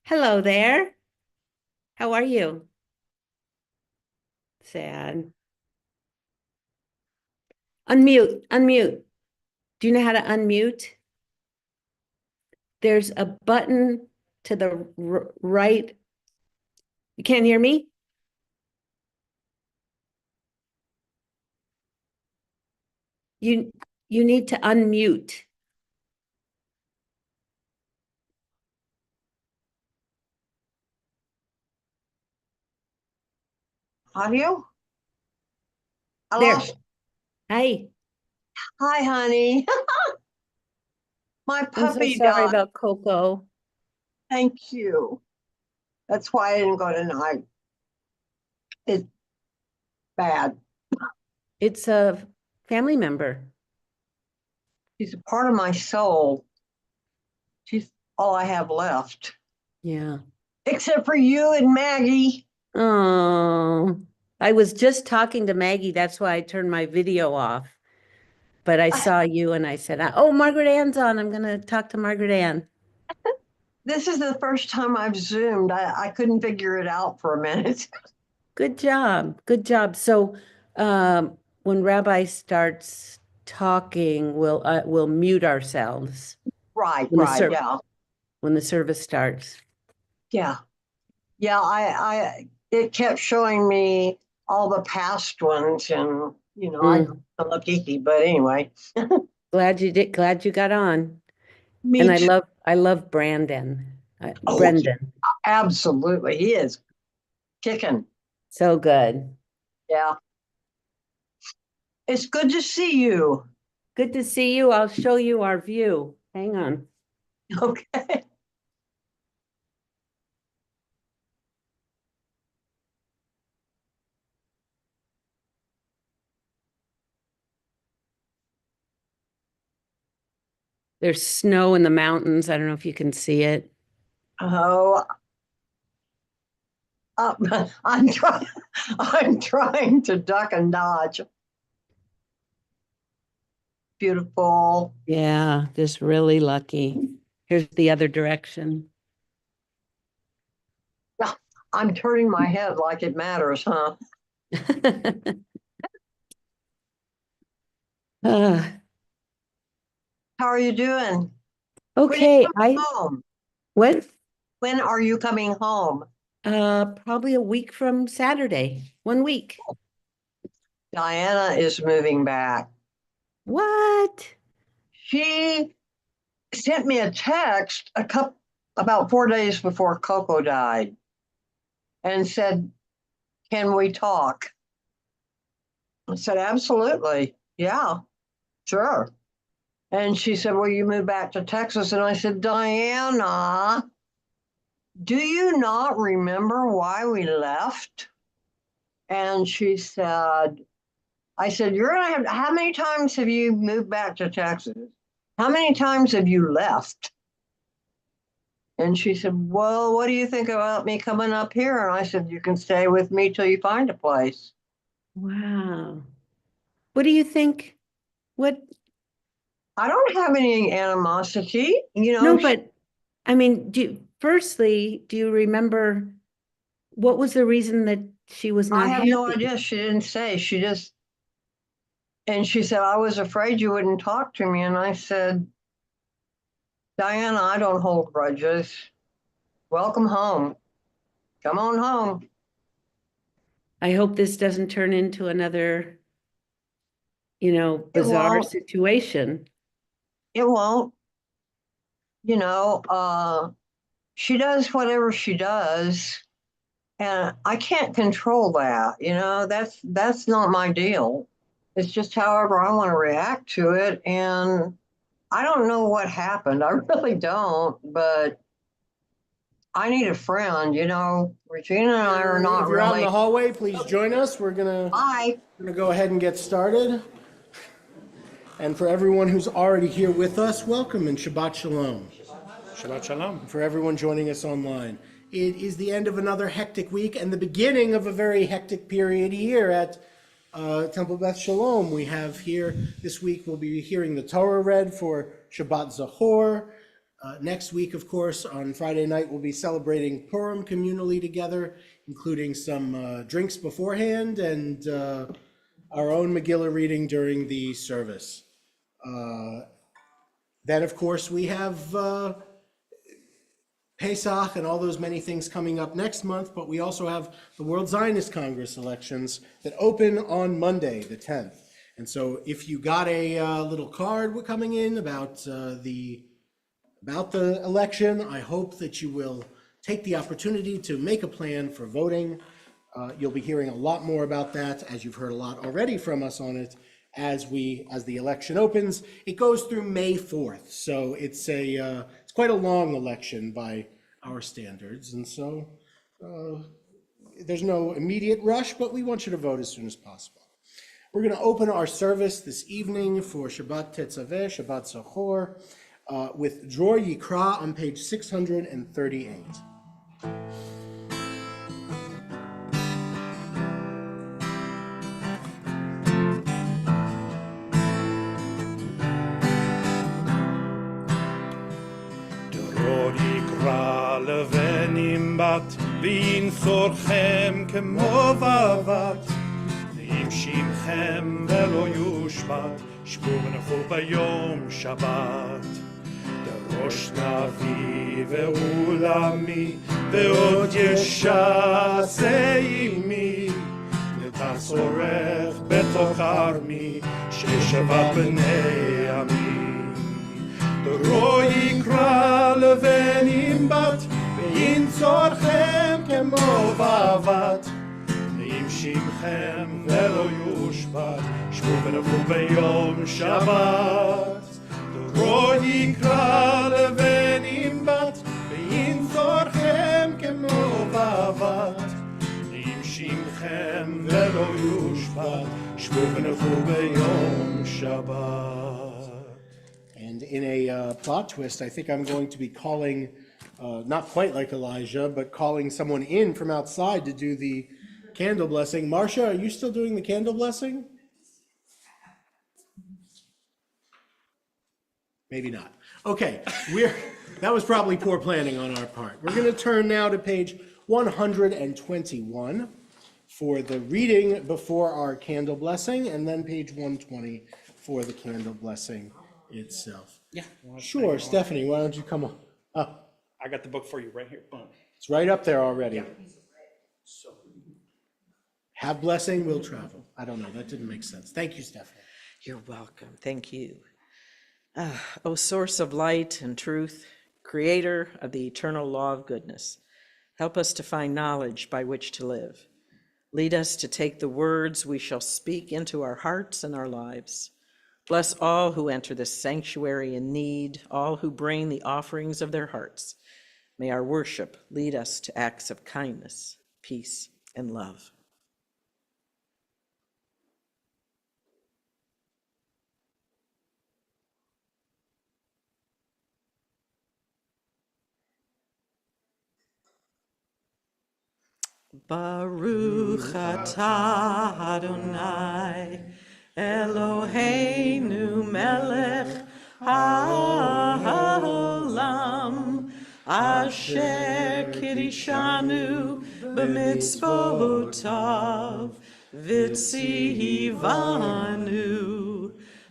Hello there. How are you? Sad. Unmute, unmute. Do you know how to unmute? There's a button to the right. You can't hear me? You you need to unmute. Audio? I There. lost. Hi. Hi, honey. My I'm so puppy sorry died. about Coco. Thank you. That's why I didn't go tonight. It's bad. It's a family member. She's a part of my soul. She's all I have left, Yeah. except for you and Maggie. Oh, I was just talking to Maggie. That's why I turned my video off. But I saw you and I said, oh, Margaret Ann's on. I'm going to talk to Margaret Ann. This is the first time I've Zoomed. I couldn't figure it out for a minute. Good job. Good job. So, when Rabbi starts talking, we'll mute ourselves Right, when the right. ser Yeah. when the service starts. Yeah. Yeah. It kept showing me all the past ones and, Mm, I'm lucky, but anyway, glad you did. Glad you got on. And me too. I love Brandon, Oh, Brendan. absolutely. He is kicking. So good. Yeah. It's good to see you. Good to see you. I'll show you our view. Hang on. Okay. There's snow in the mountains. I don't know if you can see it. Oh, I'm trying. I'm trying to duck and dodge. Beautiful. Yeah, just really lucky. Here's the other direction. Yeah, I'm turning my head like it matters, huh? Uh, How are you doing? When are you okay, coming I home? went When are you coming home? probably a week from Saturday. 1 week. Diana is moving back. What? She sent me a text about 4 days before Coco died and said, "Can we talk?" I said, "Absolutely. Yeah, sure." And she said, "Well, you moved back to Texas." And I said, "Diana, do you not remember why we left?" And she said, I said, "You're going to have, how many times have you moved back to Texas? How many times have you left?" And she said, "Well, what do you think about me coming up here?" And I said, "You can stay with me till you find a place." Wow. What do you think? What? I don't have any animosity. No, but I mean, firstly, do you remember what was the reason that she was I not have no happy? idea. She didn't say. And she said, "I was afraid you wouldn't talk to me." And I said, "Diana, I don't hold grudges. Welcome home. Come on home." I hope this doesn't turn into another, It bizarre won't. situation. It won't. You know, she does whatever she does, and I can't control that. That's not my deal. It's just however I want to react to it, and I don't know what happened. I really don't, but I need a friend. Regina and I are If not you're out in really. the hallway, please join us. We're Bye. gonna go ahead and get started. And for everyone who's already here with us, welcome and Shabbat Shalom. Shabbat Shalom. For everyone joining us online, it is the end of another hectic week and the beginning of a very hectic period here at Temple Beth Shalom. We have here this week, we'll be hearing the Torah read for Shabbat Zachor. Next week, of course, on Friday night, we'll be celebrating Purim communally together, including some drinks beforehand and our own Megillah reading during the service. Then, of course, we have Pesach and all those many things coming up next month, but we also have the World Zionist Congress elections that open on Monday, the 10th. And so if you got a little card coming in about the election, I hope that you will take the opportunity to make a plan for voting. You'll be hearing a lot more about that, as you've heard a lot already from us on it, as the election opens. It goes through May 4th, so it's quite a long election by our standards, and so there's no immediate rush, but we want you to vote as soon as possible. We're going to open our service this evening for Shabbat Tetzaveh, Shabbat Zachor, with Dror Yikra on page 638. לבנים בת, וינצורכם כמו בבת, ואם שמכם ולא יושבת, שבו ונחו ביום שבת. דרוש נביא ועולמי, ועוד ישעשה עמי, ותצורך בתוך ערמי, ששבת בני עמי. דרו יקרא לבנים בת, וינצורכם כמו בבת, ואם שמכם ולא יושבת, שבו ונחו ביום שבת. דרו יקרא לבנים בת, וינצורכם כמו בבת, ואם שמכם ולא יושבת, שבו ונחו ביום שבת. And in a plot twist, I think I'm going to be calling, not quite like Elijah, but calling someone in from outside to do the candle blessing. Marcia, are you still doing the candle blessing? Maybe not. Okay, that was probably poor planning on our part. We're going to turn now to page 121 for the reading before our candle blessing, and then page 120 for the candle blessing itself. Yeah. Sure, Stephanie, why don't you come on? Oh, I got the book for you right here. Boom. it's right up there already. Yeah. So, Have blessing, will travel. I don't know, that didn't make sense. Thank you, Stephanie. You're welcome. Thank you. O source of light and truth, creator of the eternal law of goodness, help us to find knowledge by which to live. Lead us to take the words we shall speak into our hearts and our lives. Bless all who enter this sanctuary in need, all who bring the offerings of their hearts. May our worship lead us to acts of kindness, peace, and love. Baruch atah Adonai, Eloheinu melech haolam, asher kirishanu b'mitzvotav, v'tzivanu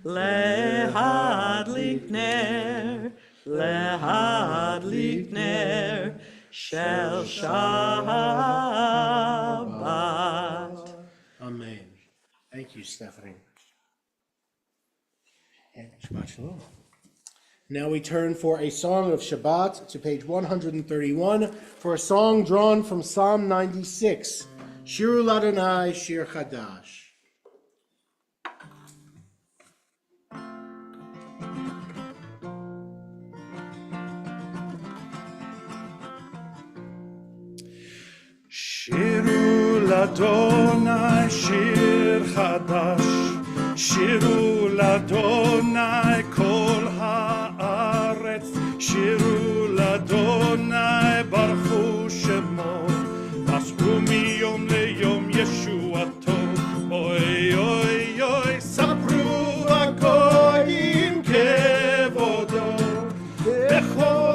lehadlik ner shel Shabbat. Amen. Thank you, Stephanie. And Shabbat Shalom. Now we turn for a song of Shabbat to page 131 for a song drawn from Psalm 96, Shiru Ladonai Shir Chadash. שירו לאדוני שיר חדש, שירו לאדוני כל הארץ, שירו לאדוני ברכו שמו, מסעו מיום ליום ישועתו, אוי אוי אוי ספרו הגויים כבודו, בכל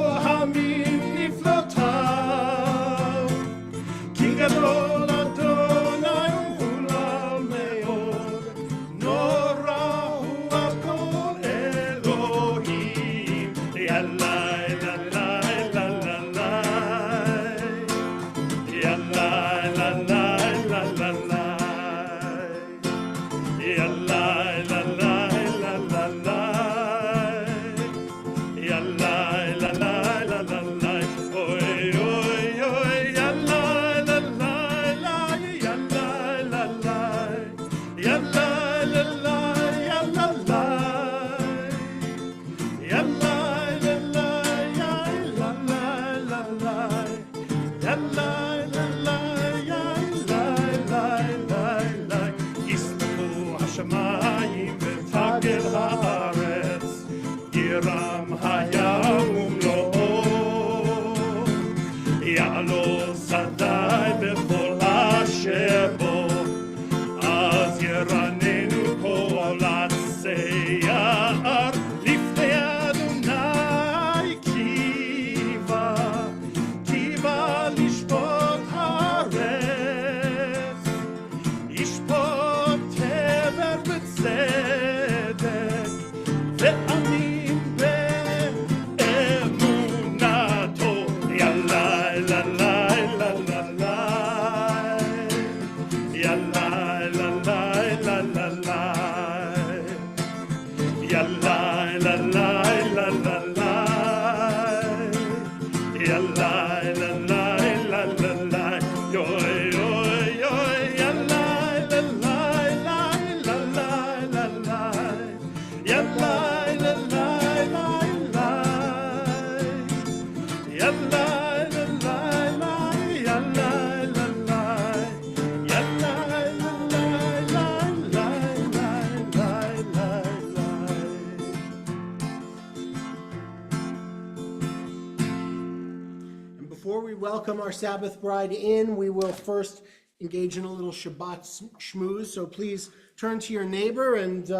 Before we welcome our Sabbath bride in, we will first engage in a little Shabbat schmooze. So please turn to your neighbor and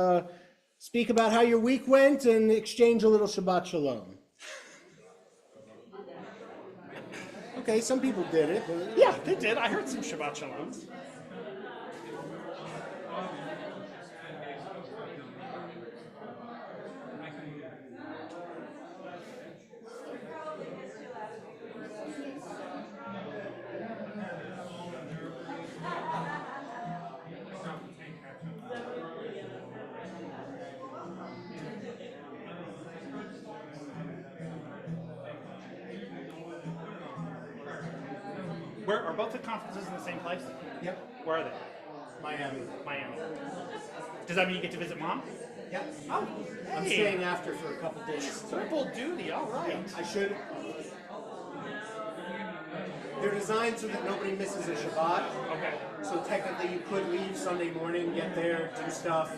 speak about how your week went and exchange a little Shabbat shalom. Okay, some people did it. But... Yeah, they did. I heard some Shabbat Shaloms. Where are both the conferences in the same place? Yep, Where are they? Miami. Miami. Does that mean you get to visit mom? Yep. Oh, I'm hey. staying after for a couple days. Triple duty. All right. I should. They're designed so that nobody misses a Shabbat. Okay. So technically, you could leave Sunday morning, get there, do stuff,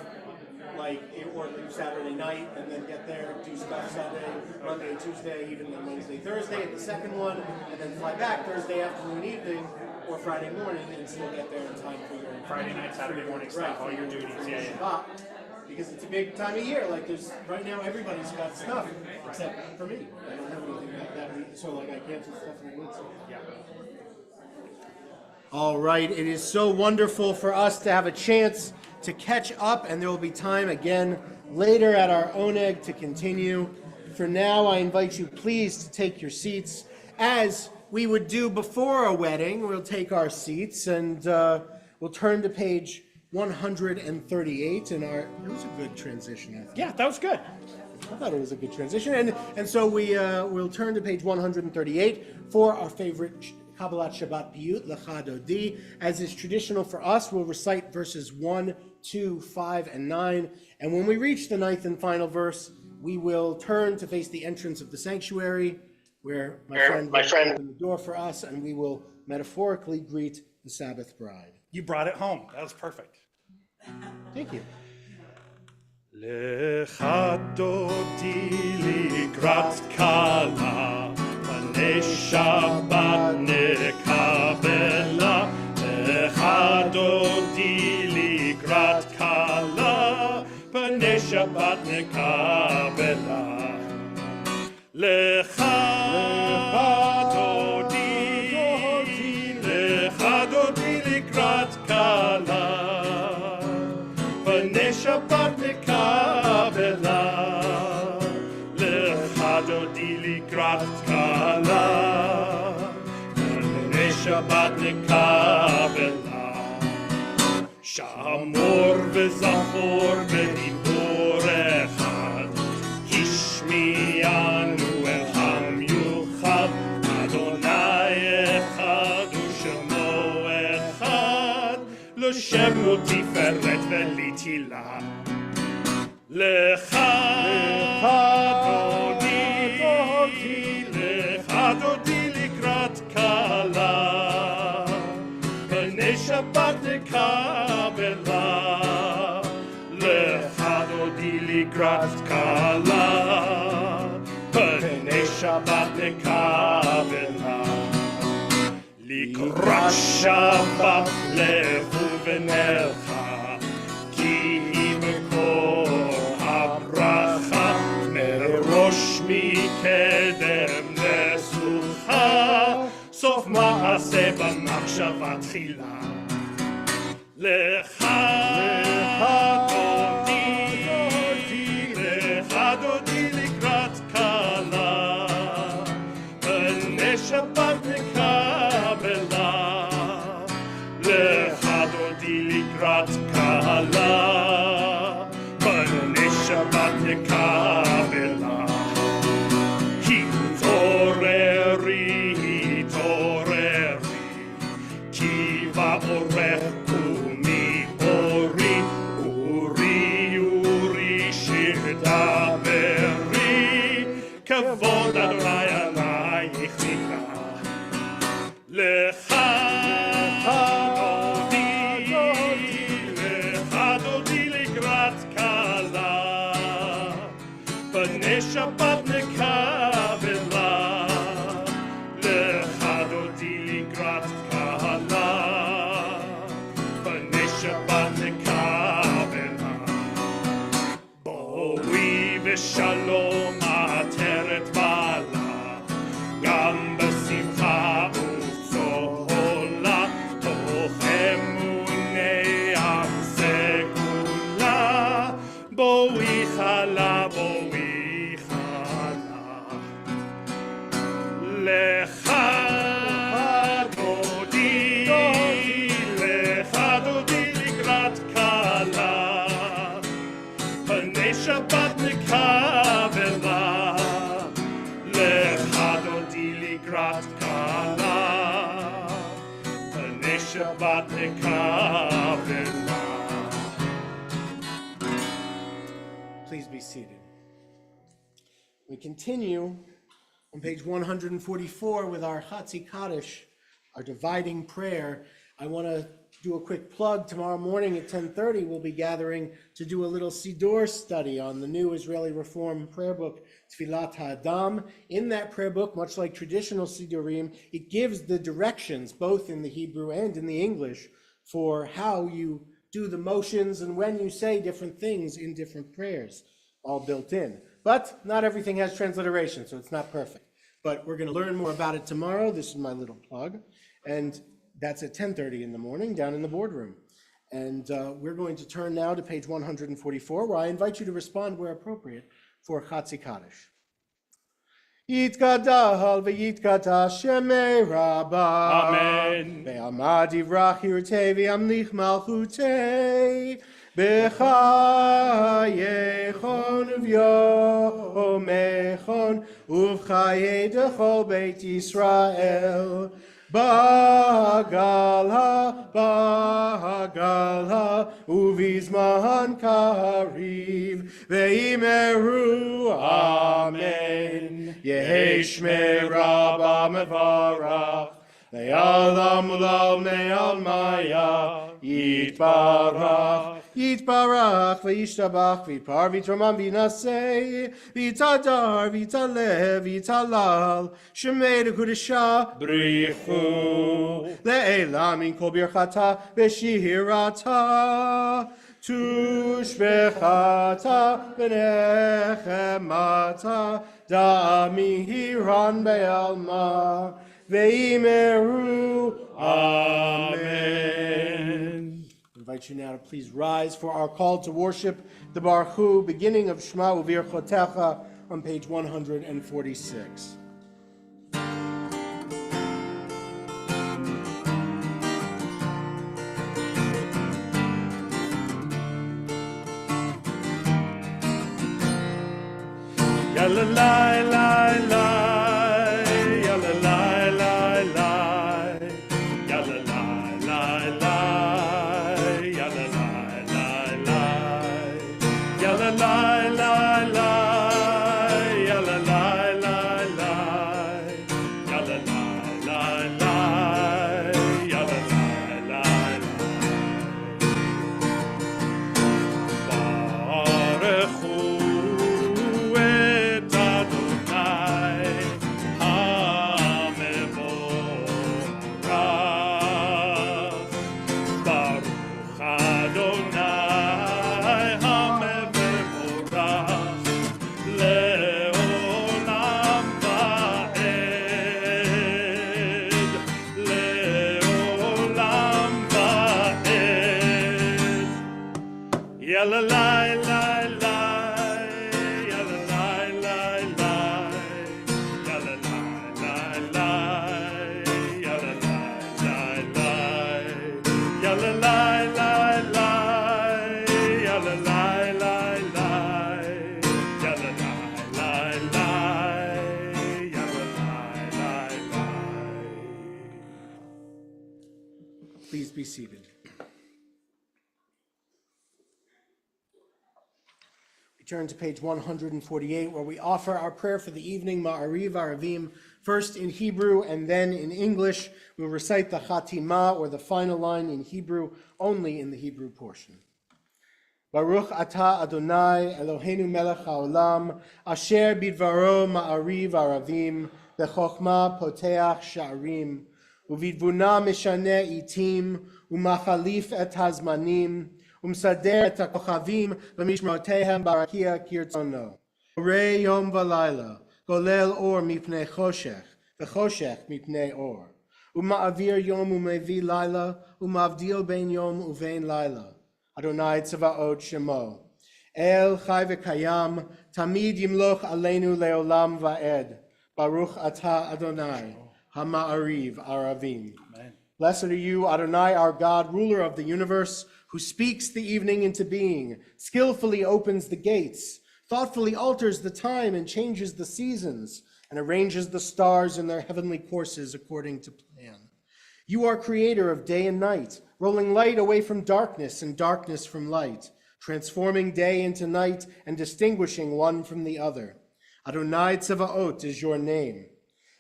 or leave Saturday night, and then get there, do stuff Sunday, Monday, Tuesday, even then Wednesday, Thursday at the second one, and then fly back Thursday afternoon, evening, or Friday morning, and still get there in time for your Friday night, Saturday morning stuff, all your duties. Yeah, yeah. Shabbat. Because it's a big time of year. Like right now, everybody's got stuff except for me. I don't have anything like that. So I canceled stuff in the week. Yeah. All right, it is so wonderful for us to have a chance to catch up, and there will be time again later at our Oneg to continue. For now, I invite you please to take your seats. As we would do before a wedding, we'll take our seats and we'll turn to page 138 in our, it was a good transition, I think. Yeah, that was good. I thought it was a good transition. And so we'll turn to page 138 for our favorite Kabbalat Shabbat Piyut, Lecha Dodi. As is traditional for us, we'll recite verses 1, 2, 5, and 9. And when we reach the 9th and final verse, we will turn to face the entrance of the sanctuary, where my friend will open the door for us, and we will metaphorically greet the Sabbath bride. You brought it home. That was perfect. Thank you. Lecha dodi ligrat kala, b'nei Shabbat nekabela. Lecha dodi ligrat kala, b'nei Shabbat nekabela. Lecha dodi ligrat kala, b'nei Shabbat nekabela. Lecha לחדותי לקראת כלה, בני שבת נקבלה. שמור וזכור בדיבור אחד, השמיענו אל המיוחד, אדוני אחד ושמו אחד, לשם תפארת ולתהילה. לך דודי לקראת כלה, בני שבת נקבלה. לך דודי לקראת כלה, בני שבת נקבלה. לקראת שבת לכו ונלכה, כי היא מקור הברכה, מראש מקדם נסוכה, סוף מעשה במחשבה תחילה. לך דודי לקראת כלה, בני שבת נקבלה. לך דודי לקראת כלה, בני שבת נקבלה. התעוררי, כי באורך קומי אורי, אורי שתדברי, כבוד אדוני עלייך נקרא. לך דודי לקראת כלה, בני שבת נקבלה. לך דודי לקראת כלה, בני שבת נקבלה. בואי בשלום עטרת בעלה, גם בשמחה ובצהלה, תוך אמוני עם סגולה. בואי חלה, בואי חלה. לך דודי לקראת כלה, בני שבת נקבלה. לך דודי לקראת כלה, בני שבת נקבלה. Please be seated. We continue on page 144 with our Chatzi Kaddish, our dividing prayer. I want to do a quick plug. Tomorrow morning at 10:30, we'll be gathering to do a little Siddur study on the new Israeli Reform prayer book, Tfilat HaAdam. In that prayer book, much like traditional Siddurim, it gives the directions, both in the Hebrew and in the English, for how you do the motions and when you say different things in different prayers, all built in. But not everything has transliteration, so it's not perfect. But we're going to learn more about it tomorrow. This is my little plug. And that's at 10:30 in the morning down in the boardroom. And we're going to turn now to page 144, where I invite you to respond where appropriate for Chatzi Kaddish. Yitgadal v'yitkata shemei rabba. Amen. Ve'amad yivrach yirtei v'yamlich malchutei. B'chayechon v'yomechon uv'chayei dechol beit Yisrael. Bagalha, uvizman kariv, ve'imeru, amen. Yeheshme rabba mevarach, le'alam ulam me'almaya, yitbarach, ve'yishtabach, v'yitpar, v'yitramam, v'yinaseh, v'yitadar, v'yitalev, v'yitalal, shemei dekudesha, brichu, le'elam in kol birchata, v'shihirata, tushbechata, v'nechemata, da'amihiran be'alma, ve'imeru, amen. I invite you now to please rise for our call to worship the Baruch Hu, beginning of Shema U'Virchotecha, on page 146. Ya la la la la, ya la la la la, ya la la la la, ya la la la la, ya la la la la, ya la la la la, ya la la la la, ya la la la la. Baruch la la la la, ya la la la la, ya la la la la, ya la la la la, ya la la la la, ya la la la la, ya la la la la, ya la la la la. Please be seated. Turn to page 148, where we offer our prayer for the evening, Ma'ariv Aravim, first in Hebrew and then in English. We'll recite the Chatimah, or the final line, in Hebrew, only in the Hebrew portion. Baruch atah Adonai Eloheinu melech haolam, asher bidvaro ma'ariv aravim, bechokma poteach sha'arim, uvidvuna mishane itim, umachalif et hazmanim, ומסדר את הכוכבים במשמרותיהם ברקיע כרצונו. בורא יום ולילה, גולל אור מפני חושך, וחושך מפני אור. ומעביר יום ומביא לילה, ומבדיל בין יום ובין לילה. אדוני צבאות שמו. אל חי וקיים, תמיד ימלוך עלינו לעולם ועד. ברוך אתה אדוני, המעריב ערבים. Blessed are you, Adonai, our God, ruler of the universe, who speaks the evening into being, skillfully opens the gates, thoughtfully alters the time and changes the seasons, and arranges the stars in their heavenly courses according to plan. You are creator of day and night, rolling light away from darkness and darkness from light, transforming day into night and distinguishing one from the other. Adonai Tzevaot is your name.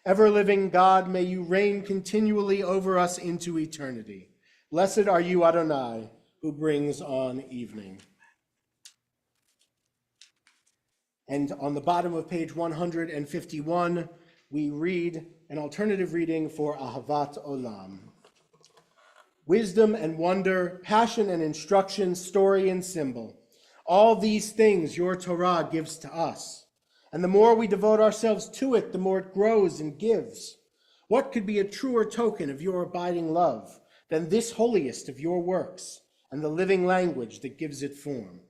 Ever-living God, may you reign continually over us into eternity. Blessed are you, Adonai, who brings on evening. And on the bottom of page 151, we read an alternative reading for Ahavat Olam. Wisdom and wonder, passion and instruction, story and symbol. All these things your Torah gives to us. And the more we devote ourselves to it, the more it grows and gives. What could be a truer token of your abiding love than this holiest of your works and the living language that gives it form?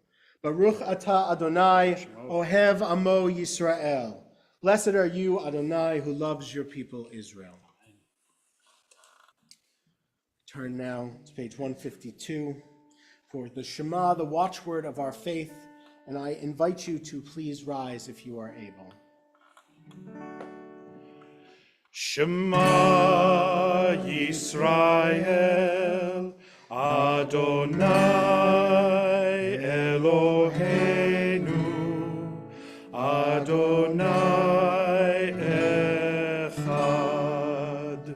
Baruch atah Adonai, ohev amo Yisrael. Blessed are you, Adonai, who loves your people Israel. Turn now to page 152 for the Shema, the watchword of our faith. And I invite you to please rise if you are able. Shema Yisrael, Adonai Eloheinu, Adonai Echad,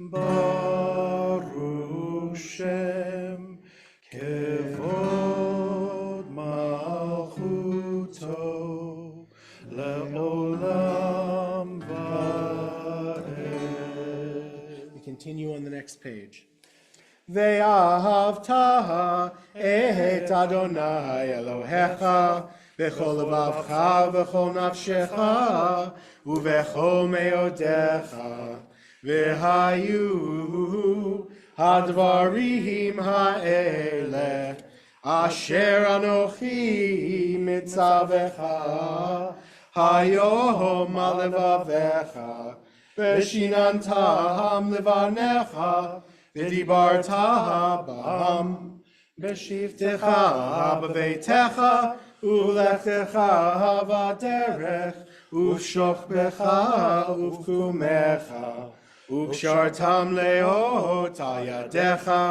Baruch Shem Kevod Malchuto Le'olam Va'ed. We continue on the next page. Ve'ahavta et Adonai Elohecha v'chol levavcha v'chol nafshecha u'v'chol me'odecha v'hayu hadvarim ha'eleh asher anochi mitzavecha Hayom alevavecha, Veshinantam levanecha, Vidibarta bam, Beshivtecha beveitecha, Ulechtecha vaderech, Uvshochbecha uvkumecha, Ukshartam leot al yadecha,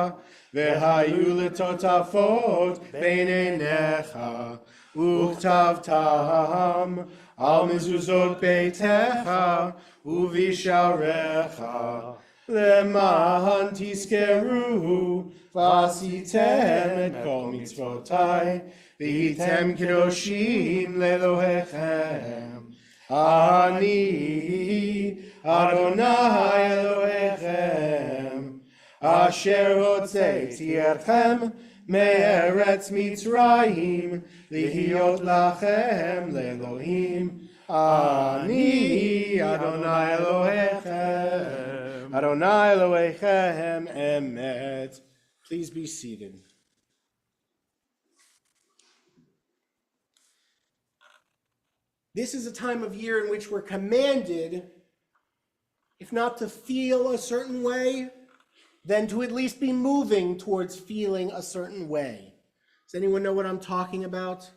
Vehayu letotafot beinenecha, Uchtavtam al mezuzot beitecha, Uvisharecha, Leman tiskeru, Vasitem et kol mitzvotai, Vitem kedoshim lelohechem. Ani Adonai Elohechem, Asher hotzeiti etchem me'eretz Mitzrayim, lihiot lachem leElohim. Ani Adonai Elohechem, Adonai Elohechem emet. Please be seated. This is a time of year in which we're commanded, if not to feel a certain way, then to at least be moving towards feeling a certain way. Does anyone know what I'm talking about?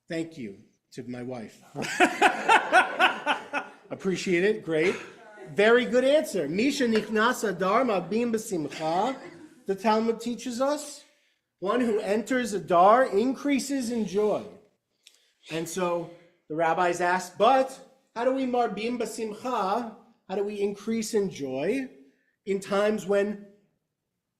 Thank you to my wife. Appreciate it, great. Very good answer. Misha nichnas adar mabim b'simcha, the Talmud teaches us. One who enters Adar increases in joy. And so the rabbis asked, but how do we marbim b'simcha? How do we increase in joy in times when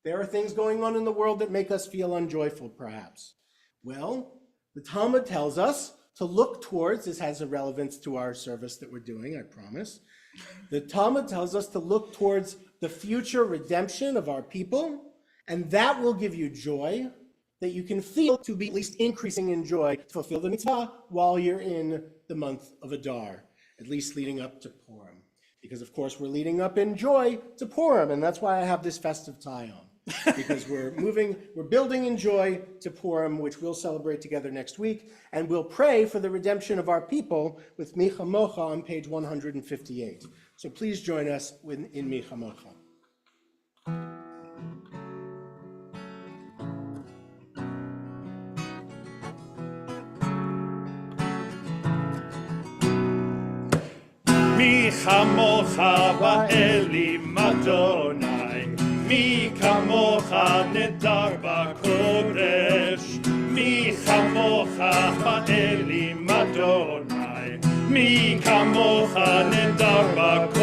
there are things going on in the world that make us feel unjoyful, perhaps? Well, the Talmud tells us to look towards, this has a relevance to our service that we're doing, I promise. The Talmud tells us to look towards the future redemption of our people, and that will give you joy that you can feel to be at least increasing in joy to fulfill the mitzvah while you're in the month of Adar, at least leading up to Purim. Because of course we're leading up in joy to Purim, and that's why I have this festive tie on. Because we're building in joy to Purim, which we'll celebrate together next week, and we'll pray for the redemption of our people with Micha Mocha on page 158. So please join us in Micha Mocha. מי כמוך באלים אדוני, מי כמוך נדר בקודש, מי כמוך באלים אדוני, מי כמוך נדר בקודש.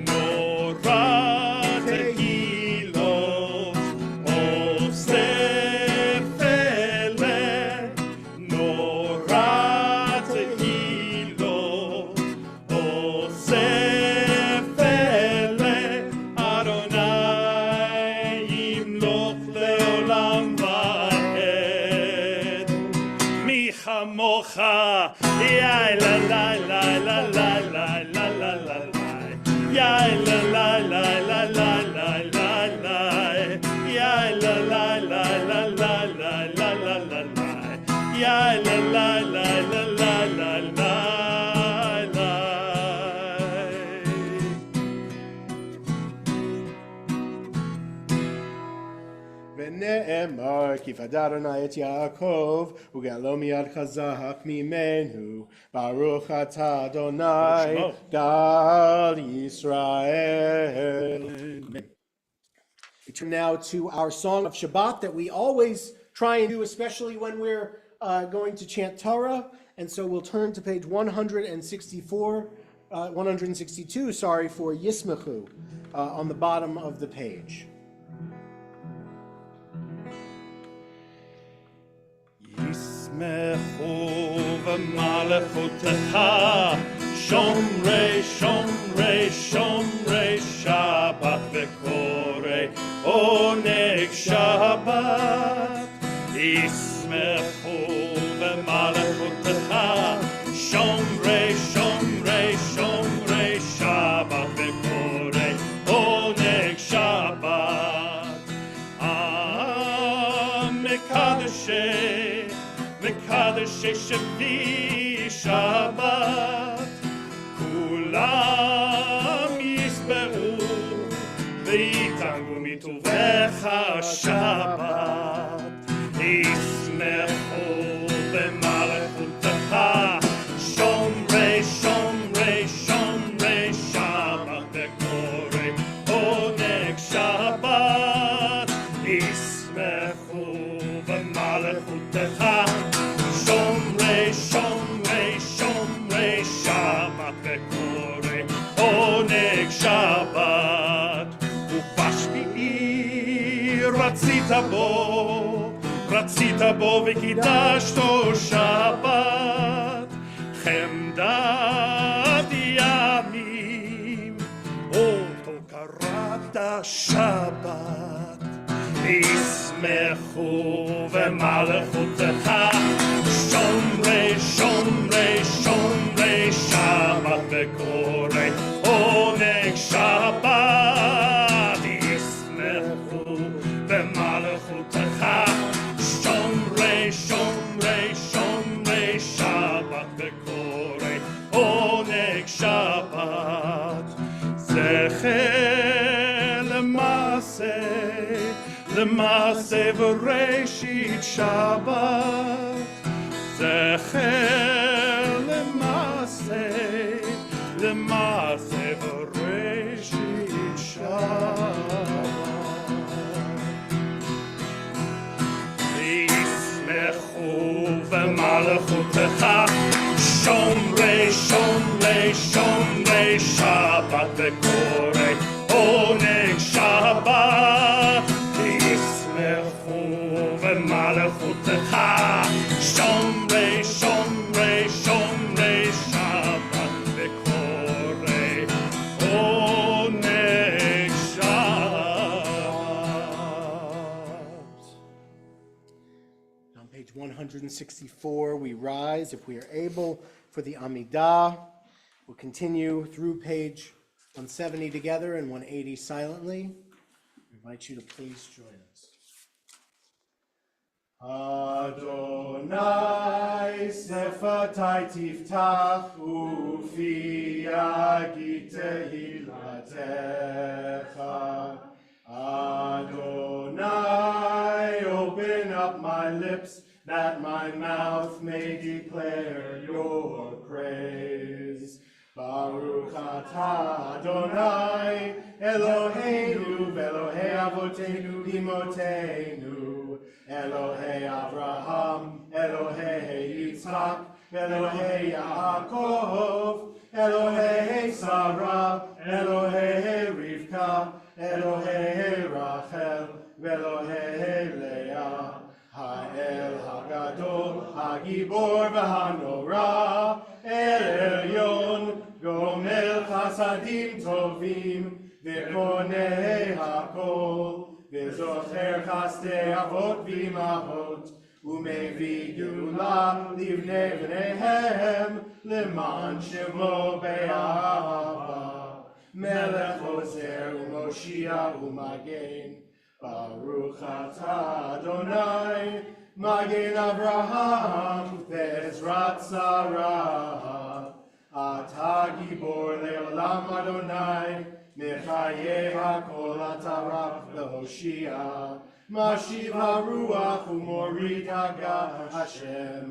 נורא תהילות אוסף אלה, נורא תהילות אוסף אלה, אדוני ימלוך לעולם ועד. מי כמוך, יא לה לה לה לה לה לה לה לה לה, יא לה לה לה לה לה לה לה לה, יא לה לה לה לה לה לה לה לה לה, יא לה לה לה לה לה לה לה. ונאמר כי פדה אדוני את יעקב וגאלו מיד חזק ממנו, ברוך אתה אדוני גאל ישראל. We turn now to our song of Shabbat that we always try and do, especially when we're going to chant Torah. And so we'll turn to page 162, for Yismechu on the bottom of the page. ישמחו במלכותך, שומרי שומרי שומרי שבת וקוראי עונג שבת. ישמחו במלכותך, שומרי שומרי שומרי שבת וקוראי עונג שבת. עמך ששבי שבת כולם יסברו ויתענגו מטובך שבת ישמחו במלכותך שומרי שומרי שומרי שבת וקורא עונג שבת ישמחו במלכותך שומרי שומרי שומרי שבת וקורא עונג שבת ובשביעי רצית בו וקידשתו שבת חמדת ימים אותו קראת שבת ישמחו במלכותך שומרי שומרי שומרי שבת וקורא עונג שבת ישמחו במלכותך שומרי שומרי שומרי שבת וקורא עונג שבת זכר למעשה וראשית שבת זכר למעשה וראשית שבת ישמחו במלכותך שומרי שומרי שומרי שבת וקורא עונג שבת ישמחו במלכותך שומרי שומרי שומרי שבת וקורא עונג שבת. On page 164, we rise, if we are able, for the Amidah. We'll continue through page 170 together and 180 silently. I invite you to please join us. Adonai sefatai tiftach ufi yagid tehilatecha. Adonai, open up my lips, that my mouth may declare your praise. Baruch atah Adonai, Eloheinu, Elohei Avotenu, Imotenu, Elohei Avraham, Elohei Yitzhak, Elohei Yaakov, Elohei Sarah, Elohei Rivka, Elohei Rachel, Elohei Leah, Ha'el Hagadol, Hagibor v'Hanora, El Elyon, Gomel Chasadim Tovim, V'Konei Hakol, V'Zocher Chasdei Avot v'Imahot, U'Mevi Gula Livnei V'neihem, Leman Shemo Be'ahava, Melech Ozer U'Moshia U'Magen, Baruch atah Adonai, Magen Avraham, Ve'ezrat Sarah, Atah Gibor Le'olam Adonai, Mechayeh HaKol Atarach Le'Hoshia, Mashiv HaRuach U'Morid Hagah Hashem,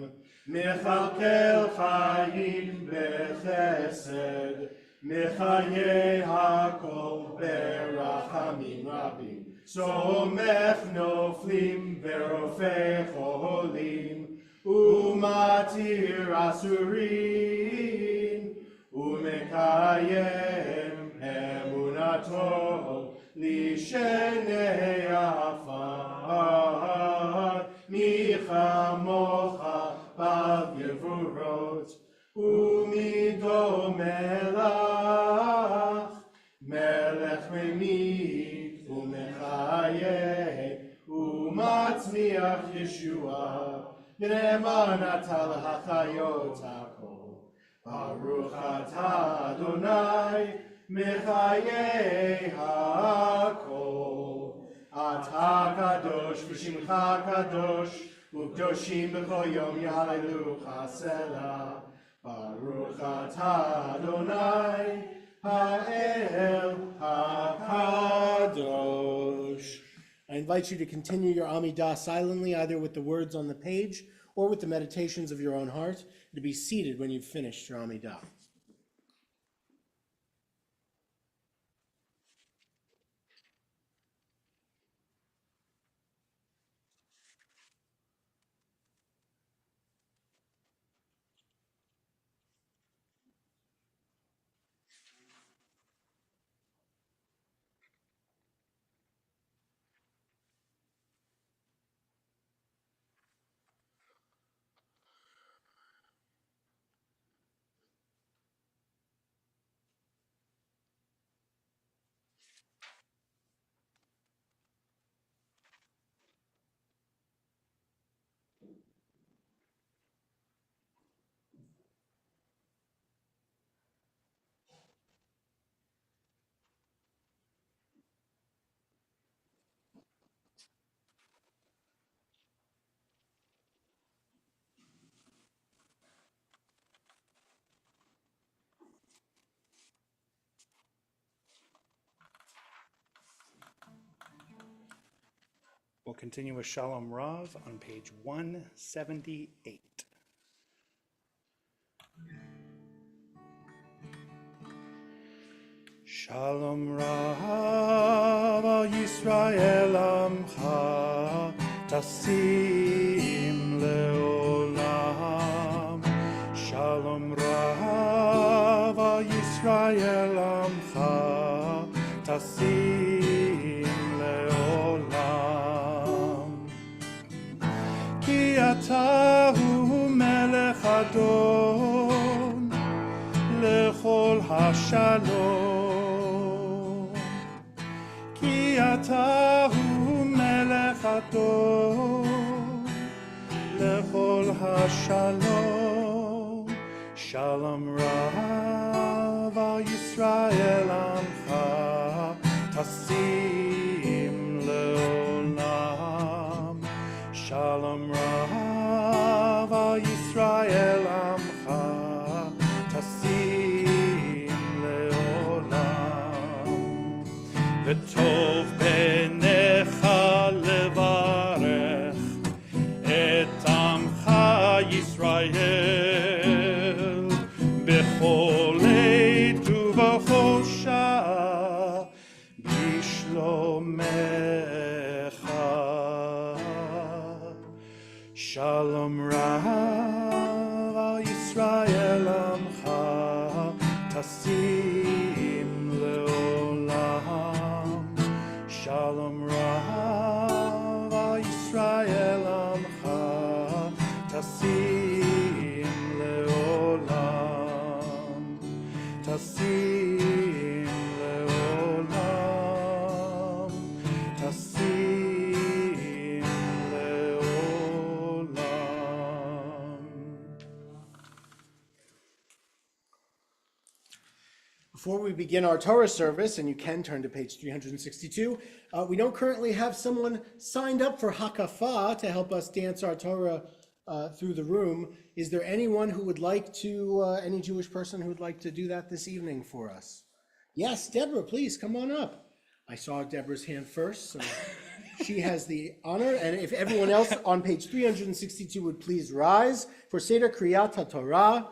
Mechalkel Chayim B'Chesed, Mechayeh HaKol Berachamim Rabim, Somech Noflim Verofeh Cholim, Umatir Asurin, Umekayem Emunato, Lishenei Afar, Micha Mocha Bal Yevurot, Umido Melach, Melech Memit, Umechayeh, Umatzmiach Yeshua, B'ne'eman atal hachayot hakol. Baruch atah Adonai, Mechayeh hakol. Atah kadosh v'shimcha kadosh, Ukdoshim b'chol yom yaleluch hasela. Baruch atah Adonai ha'el hakadosh. I invite you to continue your Amidah silently, either with the words on the page or with the meditations of your own heart, to be seated when you've finished your Amidah. We'll continue with Shalom Rav on page 178. Shalom Rav al Yisrael Amcha Tasim Leolam. Shalom Rav al Yisrael Amcha Tasim Leolam. Ki ata hu melech adon lechol hashalom. Ki ata hu melech adon lechol hashalom. Shalom Rav al Yisrael Amcha Tasim Leolam. Shalom Rav al Yisrael Amcha Tasim Leolam. V'tov b'necha levarech et Amcha Yisrael b'chol עת ובכל שעה בשלומך. Shalom Rav al Yisrael Amcha Tasim Leolam. Shalom Rav al Yisrael Amcha Tasim Leolam. Tasim Leolam. Tasim Leolam. Before we begin our Torah service, and you can turn to page 362, we don't currently have someone signed up for Hakafa to help us dance our Torah through the room. Is there anyone who would like to, any Jewish person who would like to do that this evening for us? Yes, Deborah, please come on up. I saw Deborah's hand first, so she has the honor. And if everyone else on page 362 would please rise for Seder Kriyat HaTorah.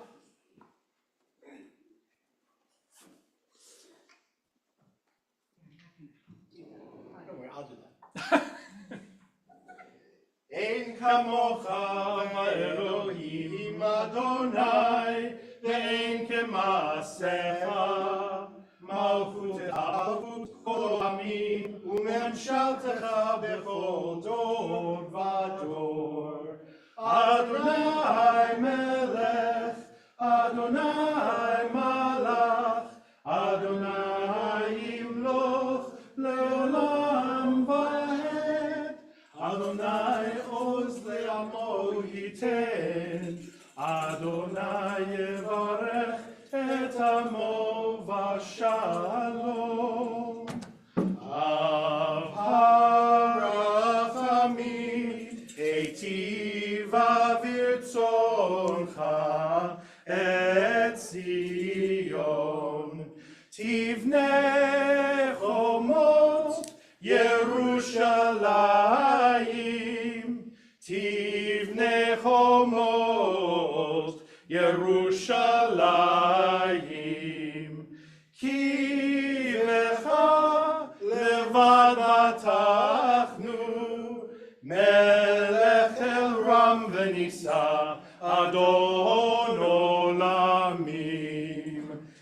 Don't worry, I'll do that. Ein kamocha Elohim Adonai, ve'ein kemasecha, malchutecha kol amim, u'memshaltecha bechol dor v'dor. Adonai melech, Adonai malach, Adonai yimloch leolam va'ed. Adonai oz le'amo yiten, Adonai yevarech et amo v'shalom. Av harachamim eiti ברצונך את ציון. תבנה חומות ירושלים, תבנה חומות ירושלים, כי לך לבד בטחנו, מלך אל רם ונישא, אדון עולמים.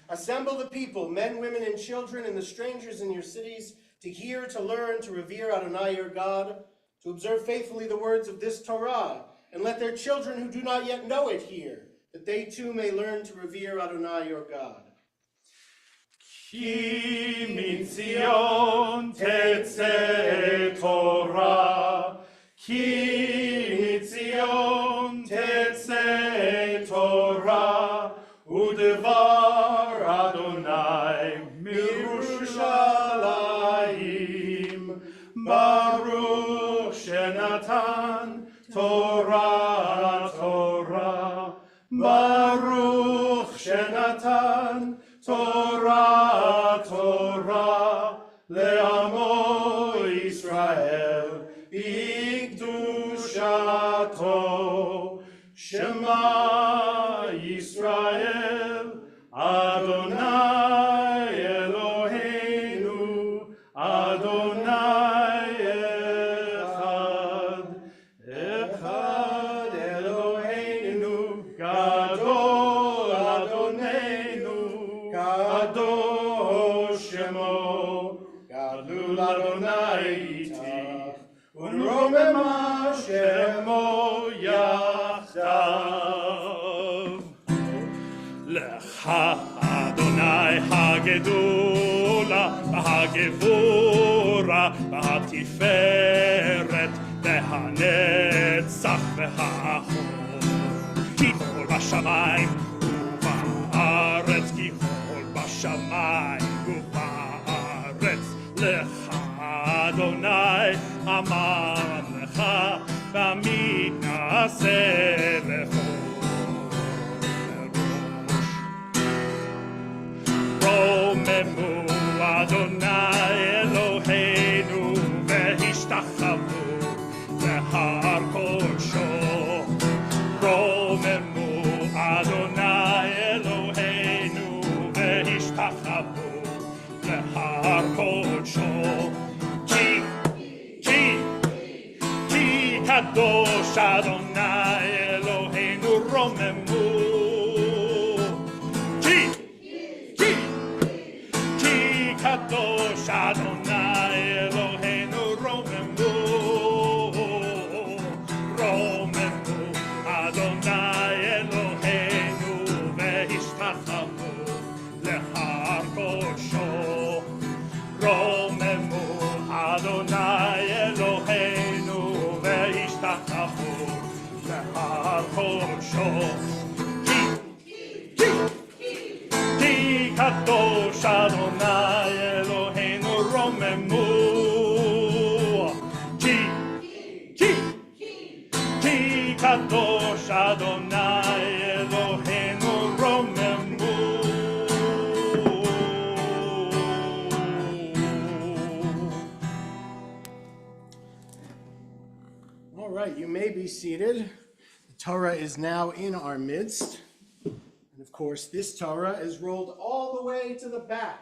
Assemble the people, men, women, and children, and the strangers in your cities, to hear, to learn, to revere Adonai your God, to observe faithfully the words of this Torah, and let their children who do not yet know it hear, that they too may learn to revere Adonai your God. כי מציון תצא תורה, כי מציון תצא תורה, ודבר אדוני מירושלים. ברוך שנתן תורה תורה, ברוך שנתן תורה תורה, לעמו ישראל בקדושתו. שמע ישראל, אדוני אלוהינו, אדוני אחד. אחד אלוהינו, גדול אדוננו, קדוש שמו. גדול אדוני איתך, ונרוממה שמו יחדיו. לך אדוני הגדולה והגבורה והתפארת והנצח והחור. כי כל בשמיים ובארץ, כי כל בשמיים ובארץ. לך אדוני הממלך והמתנשא בכל. רוממו אדוני אלוהינו והשתחוו להר קודשו. רוממו אדוני אלוהינו והשתחוו להר קודשו. כי קדוש אדוני אלוהינו, רוממו. קדוש אדוני אלוהינו, רוממו. רוממו אדוני אלוהינו והשתחוו להר קודשו. רוממו אדוני אלוהינו והשתחוו להר קודשו. כי קדוש אדוני אלוהינו, רוממו. כי קדוש אדוני אלוהינו, רוממו. All right, you may be seated. The Torah is now in our midst. And of course, this Torah is rolled all the way to the back.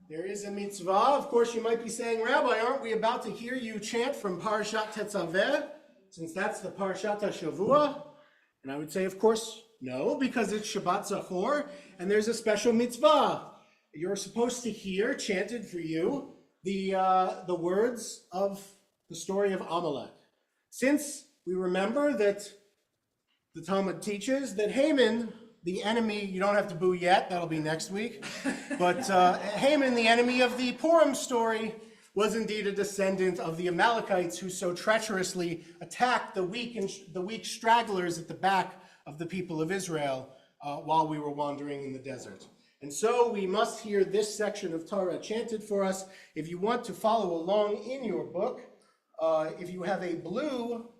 There is a mitzvah. Of course, you might be saying, Rabbi, aren't we about to hear you chant from Parashat Tetzaveh, since that's the Parashat HaShavua? And I would say, of course, no, because it's Shabbat Zachor, and there's a special mitzvah. You're supposed to hear, chanted for you, the words of the story of Amalek. Since we remember that the Talmud teaches that Haman, the enemy, you don't have to boo yet, that'll be next week, but Haman, the enemy of the Purim story, was indeed a descendant of the Amalekites who so treacherously attacked the weak stragglers at the back of the people of Israel while we were wandering in the desert. And so we must hear this section of Torah chanted for us. If you want to follow along in your book, if you have a blue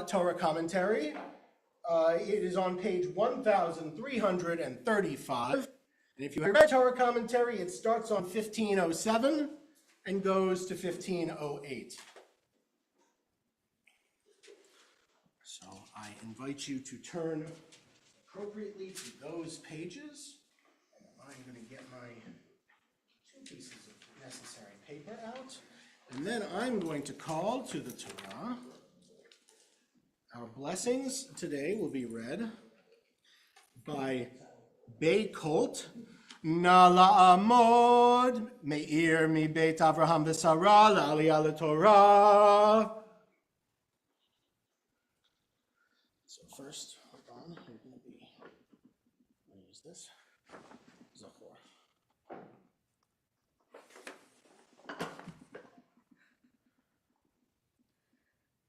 Torah commentary, It is on page 1335. And if you have read Torah commentary, it starts on 1507 and goes to 1508. So I invite you to turn appropriately to those pages. And I'm going to get my 2 pieces of necessary paper out. And then I'm going to call to the Torah. Our blessings today will be read by Bei Colt. Na la'amod me'ir mi Beit Avraham v'Sarah la'aliyah l'Torah. So first, hold on, you're going to be, I'm going to use this, Zachor.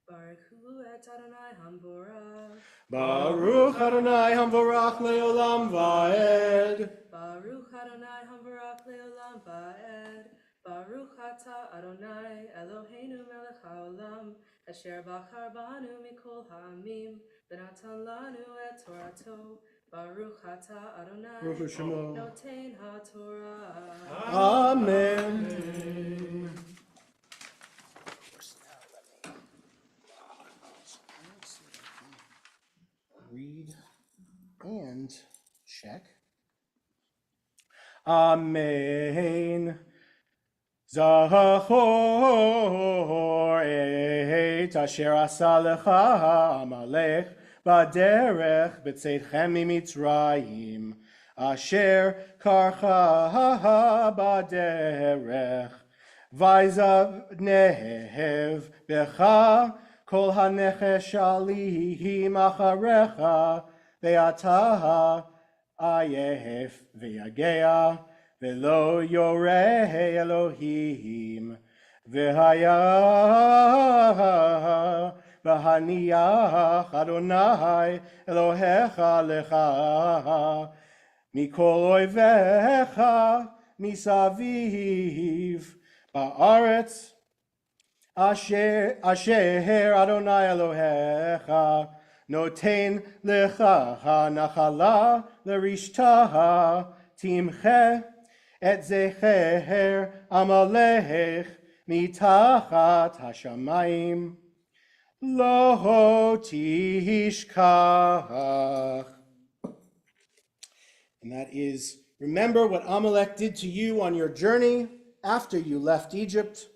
Baruch hu et Adonai Hamvorach. Baruch Adonai Hamvorach le'olam va'ed. Baruch Adonai Hamvorach le'olam va'ed. Baruch ata Adonai Eloheinu melech haolam, asher bachar banu mikol ha'amim, v'natan lanu et Torato. Baruch ata Adonai Baruch Shemo. noten ha'Torah. Amen. Read and check. Amen. Zachor et asher asa lecha Amalek baderech b'tzeitchem mimitzrayim asher karcha baderech vayzavnev becha kol hanechesh alihim acharecha ve'ata ayef ve'yagea Velo yoreh Elohim v'haya v'haniach Adonai Elohecha lecha mikol oivecha misaviv ba'aretz asher Adonai Elohecha noten lecha nachala l'rishtaha timche et zecher Amalek mitachat hashamayim lo tishkach. And that is, remember what Amalek did to you on your journey after you left Egypt,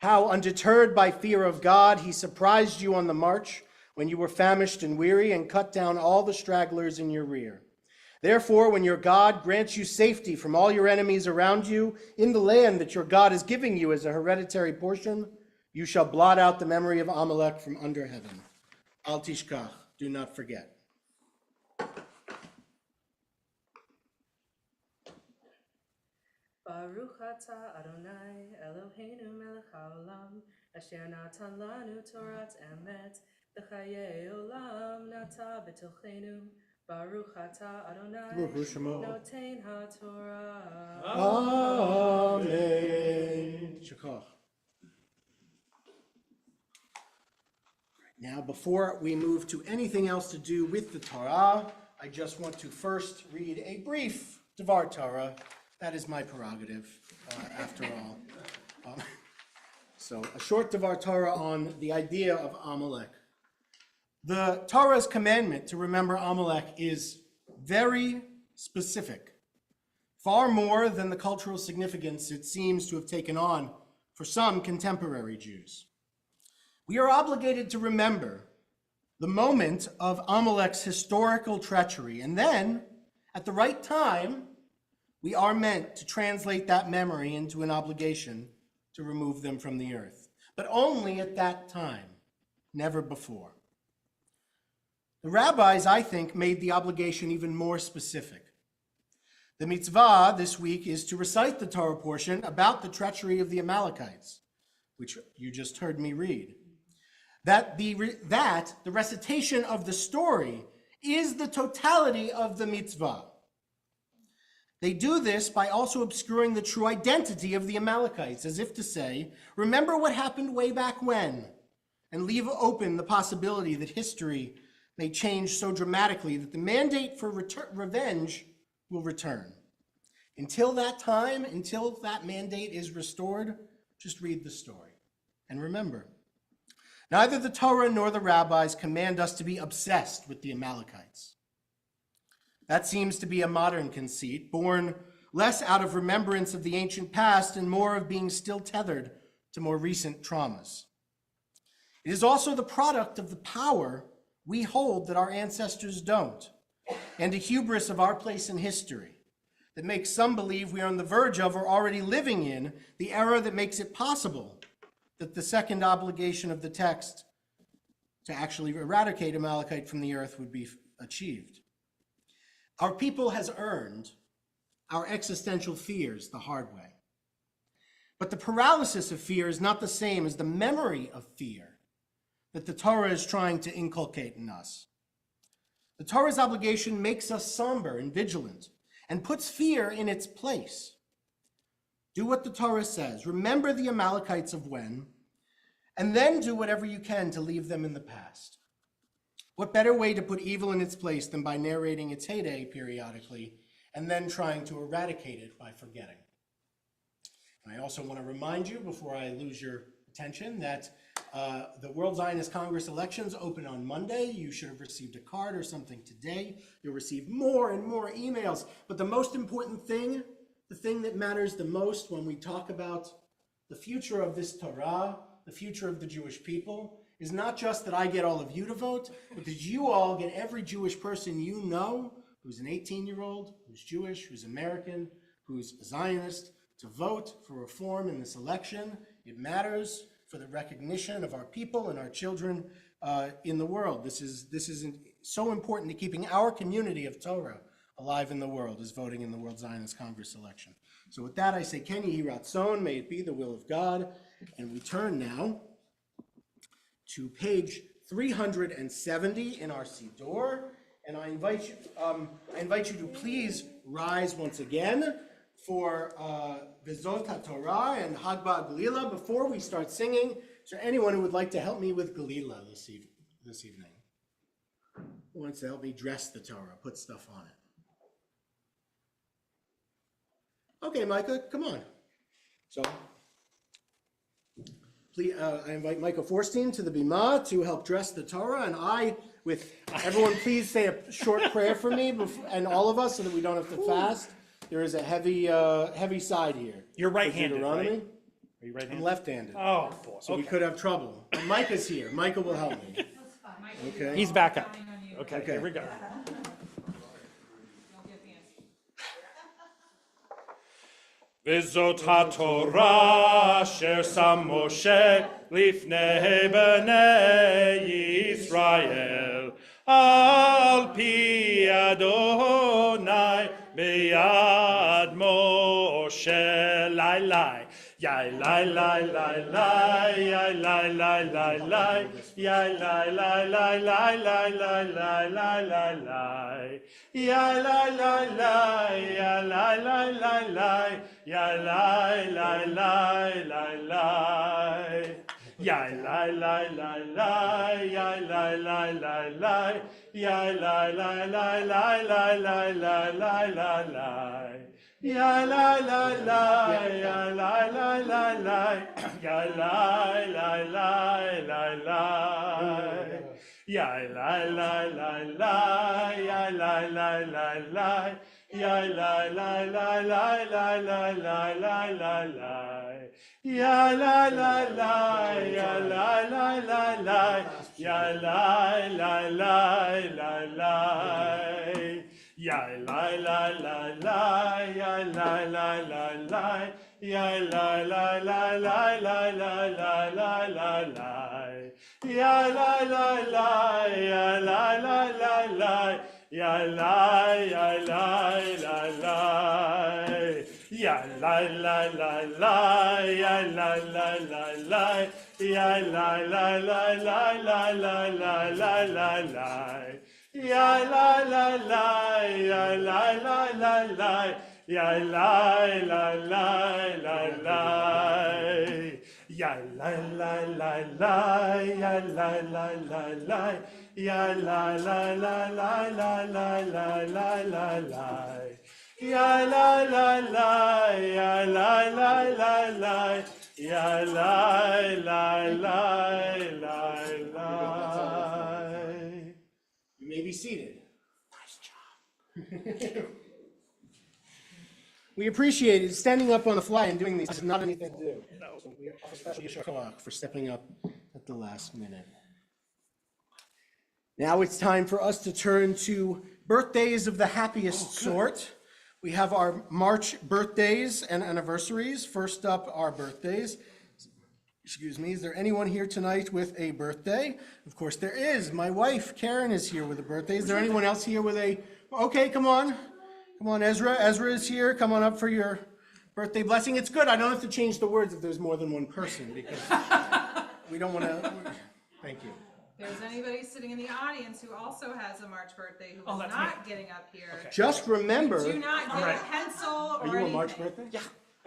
how undeterred by fear of God, he surprised you on the march when you were famished and weary and cut down all the stragglers in your rear. Therefore, when your God grants you safety from all your enemies around you in the land that your God is giving you as a hereditary portion, you shall blot out the memory of Amalek from under heaven. Al tishkach, do not forget. Baruch ata Adonai Eloheinu melech haolam, asher natan lanu Torat emet, v'chayei olam nata b'tochenu. Baruch ata Adonai Baruch Shemo. noten ha'Torah. Amen. Shakach. Now, before we move to anything else to do with the Torah, I just want to first read a brief Devar Torah. That is my prerogative, after all. So, a short Devar Torah on the idea of Amalek. The Torah's commandment to remember Amalek is very specific, far more than the cultural significance it seems to have taken on for some contemporary Jews. We are obligated to remember the moment of Amalek's historical treachery, and then, at the right time, we are meant to translate that memory into an obligation to remove them from the earth, but only at that time, never before. The rabbis, I think, made the obligation even more specific. The mitzvah this week is to recite the Torah portion about the treachery of the Amalekites, which you just heard me read. That the recitation of the story is the totality of the mitzvah. They do this by also obscuring the true identity of the Amalekites, as if to say, remember what happened way back when, and leave open the possibility that history may change so dramatically that the mandate for revenge will return. Until that time, until that mandate is restored, just read the story. And remember, neither the Torah nor the rabbis command us to be obsessed with the Amalekites. That seems to be a modern conceit, born less out of remembrance of the ancient past and more of being still tethered to more recent traumas. It is also the product of the power we hold that our ancestors don't, and a hubris of our place in history that makes some believe we are on the verge of or already living in the era that makes it possible that the second obligation of the text to actually eradicate Amalekite from the earth would be achieved. Our people has earned our existential fears the hard way. But the paralysis of fear is not the same as the memory of fear that the Torah is trying to inculcate in us. The Torah's obligation makes us somber and vigilant and puts fear in its place. Do what the Torah says. Remember the Amalekites of when, and then do whatever you can to leave them in the past. What better way to put evil in its place than by narrating its heyday periodically and then trying to eradicate it by forgetting? And I also want to remind you, before I lose your attention, that the World Zionist Congress elections open on Monday. You should have received a card or something today. You'll receive more and more emails. But the most important thing, the thing that matters the most when we talk about the future of this Torah, the future of the Jewish people, is not just that I get all of you to vote, but that you all get every Jewish person you know who's an 18-year-old, who's Jewish, who's American, who's a Zionist, to vote for reform in this election. It matters for the recognition of our people and our children in the world. This is so important to keeping our community of Torah alive in the world, is voting in the World Zionist Congress election. So with that, I say, Ken Yehi Ratzon, may it be the will of God. And we turn now to page 370 in our Siddur. And I invite you to please rise once again for Vizot HaTorah and Hagbah Galila. Before we start singing, is there anyone who would like to help me with Galila this evening? Who wants to help me dress the Torah, put stuff on it? Okay, Micah, come on. So, please, I invite Micah Forstein to the Bima to help dress the Torah, and everyone please say a short prayer for me and all of us so that we don't have to fast. There is a heavy side here. You're right-handed, right? Are you right-handed? I'm left-handed. Oh, boy. So we could have trouble. But Micah's here. Micah will help me. Okay. He's back up. Okay, here we go. V'zot haTorah asher sam Moshe lifnei bnei Yisrael al pi Adonai beyad Moshe lai lai. Yai lai lai lai lai, yai lai lai lai lai, yai lai lai lai lai lai lai lai lai lai lai, yai lai lai lai, yai lai lai lai lai, yai lai lai lai lai lai. Yai lai lai lai lai, yai lai lai lai lai, yai lai lai lai lai lai lai lai lai lai lai. Ya la la la, ya la la la la, ya la la la la la, ya la la la la, ya la la la la, ya la la la la la la la la la la, ya la la la, ya la la la la, ya la la la la la. Ya la la la la, ya la la la la, ya la la la la la la la la la la. Ya la la la, ya la la la la, ya la la la la. Ya la la la la, ya la la la la, ya la la la la la la la la la la. Ya la la la, ya la la la la, ya la la la la la. Ya la la la la, ya la la la la, ya la la la la la la la la la la. Ya la la la, ya la la la la, ya la la la la la. You may be seated. Nice job. We appreciate it. Standing up on the fly and doing these is not anything to do. So we especially Yeshua Koach for stepping up at the last minute. Now it's time for us to turn to birthdays of the happiest sort. We have our March birthdays and anniversaries. First up, our birthdays. Excuse me, is there anyone here tonight with a birthday? Of course there is. My wife, Karen, is here with a birthday. Is there anyone else here with a, okay, come on. Come on, Ezra. Ezra is here. Come on up for your birthday blessing. It's good. I don't have to change the words if there's more than one person because we don't want to. Thank you. If there's anybody sitting in the audience who also has a March birthday who is not getting up here, Just remember. do not get a pencil or Are you a anything. March birthday? Yeah.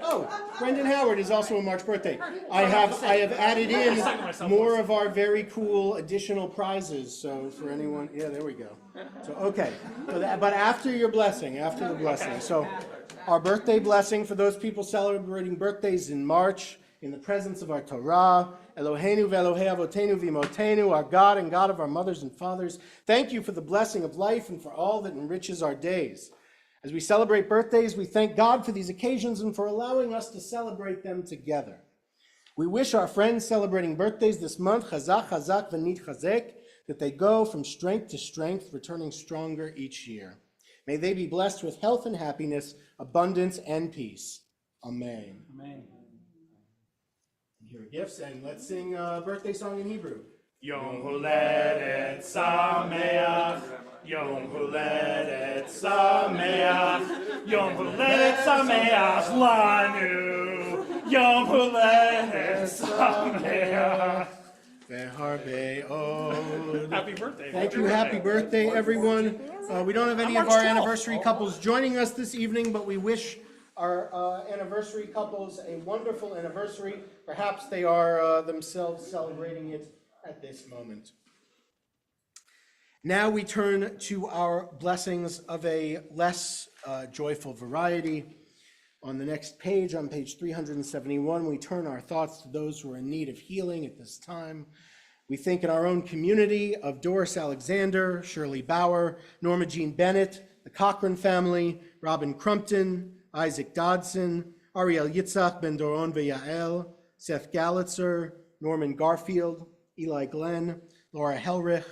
Oh, Brendan Howard is also a March birthday. I have added in more of our very cool additional prizes. So for anyone, yeah, there we go. So okay, but after your blessing, after the blessing. So our birthday blessing for those people celebrating birthdays in March, in the presence of our Torah, Eloheinu ve'Elohei avotenu v'imotenu, our God and God of our mothers and fathers. Thank you for the blessing of life and for all that enriches our days. As we celebrate birthdays, we thank God for these occasions and for allowing us to celebrate them together. We wish our friends celebrating birthdays this month, chazak, chazak, v'nit chazek, that they go from strength to strength, returning stronger each year. May they be blessed with health and happiness, abundance and peace. Amen. Amen. Here are gifts, and let's sing a birthday song in Hebrew. Yom Huledet Sameach, Yom Huledet Sameach, Yom Huledet Sameach Lanu, Yom Huledet Sameach. Ve'harbe od. Happy birthday. Thank you. Happy birthday, everyone. We don't have any of our anniversary couples joining us this evening, but we wish our anniversary couples a wonderful anniversary. Perhaps they are themselves celebrating it at this moment. Now we turn to our blessings of a less joyful variety. On the next page, on page 371, we turn our thoughts to those who are in need of healing at this time. We think in our own community of Doris Alexander, Shirley Bauer, Norma Jean Bennett, the Cochran family, Robin Crumpton, Isaac Dodson, Ariel Yitzhak Ben Doron Ve'Yael, Seth Gallitzer, Norman Garfield, Eli Glenn, Laura Helrich,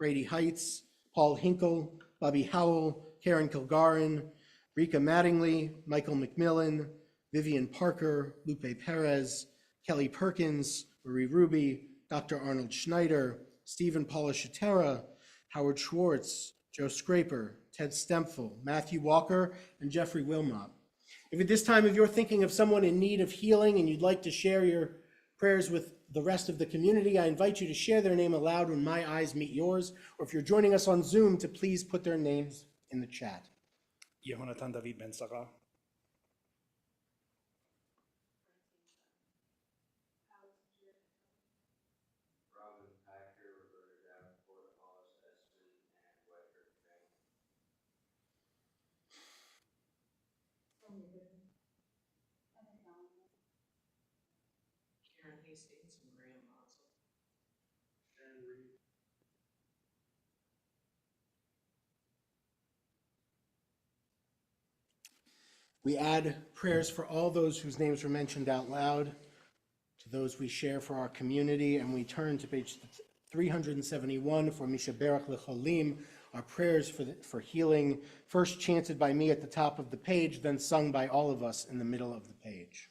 Brady Heights, Paul Hinkle, Bobby Howell, Karen Kilgarin, Rika Mattingly, Michael McMillan, Vivian Parker, Lupe Perez, Kelly Perkins, Marie Ruby, Dr. Arnold Schneider, Stephen Polishatera, Howard Schwartz, Joe Scraper, Ted Stempfel, Matthew Walker, and Jeffrey Wilmot. If at this time, if you're thinking of someone in need of healing and you'd like to share your prayers with the rest of the community, I invite you to share their name aloud when my eyes meet yours, or if you're joining us on Zoom, to please put their names in the chat. Yehonatan David Ben Sarah. Karen Hastings and Graham Mazel. We add prayers for all those whose names were mentioned out loud, to those we share for our community, and we turn to page 371 for Mishaberach Lecholim, our prayers for healing, first chanted by me at the top of the page, then sung by all of us in the middle of the page.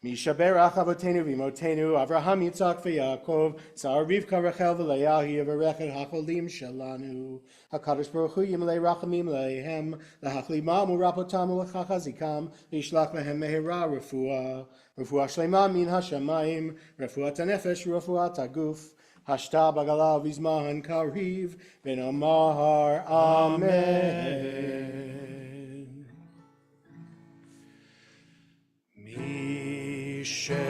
Mishaberach avotenu v'imotenu, Avraham, Yitzhak, v'Yaakov, Sar Rivka, Rachel, v'Leah, Yivarechet hacholim shelanu, HaKadosh Baruch Hu yimlei rachamim leihem, lahachlimam u'rapotam u'lachachazikam, v'yishlach lehem mehera refuah shlema min hashamayim, refuat hanefesh u'refuat haguf, hashta bagala v'izman kariv, v'namar Amen. Mishaberach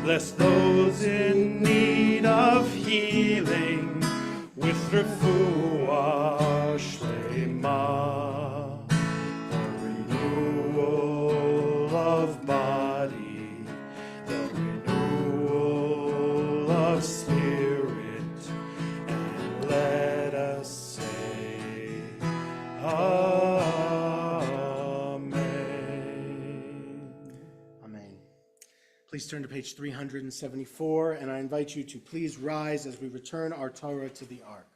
Bless those in need of healing with refuah shlema, the renewal of body, the renewal of spirit, and let us say, Amen. Amen. Please turn to page 374, and I invite you to please rise as we return our Torah to the Ark.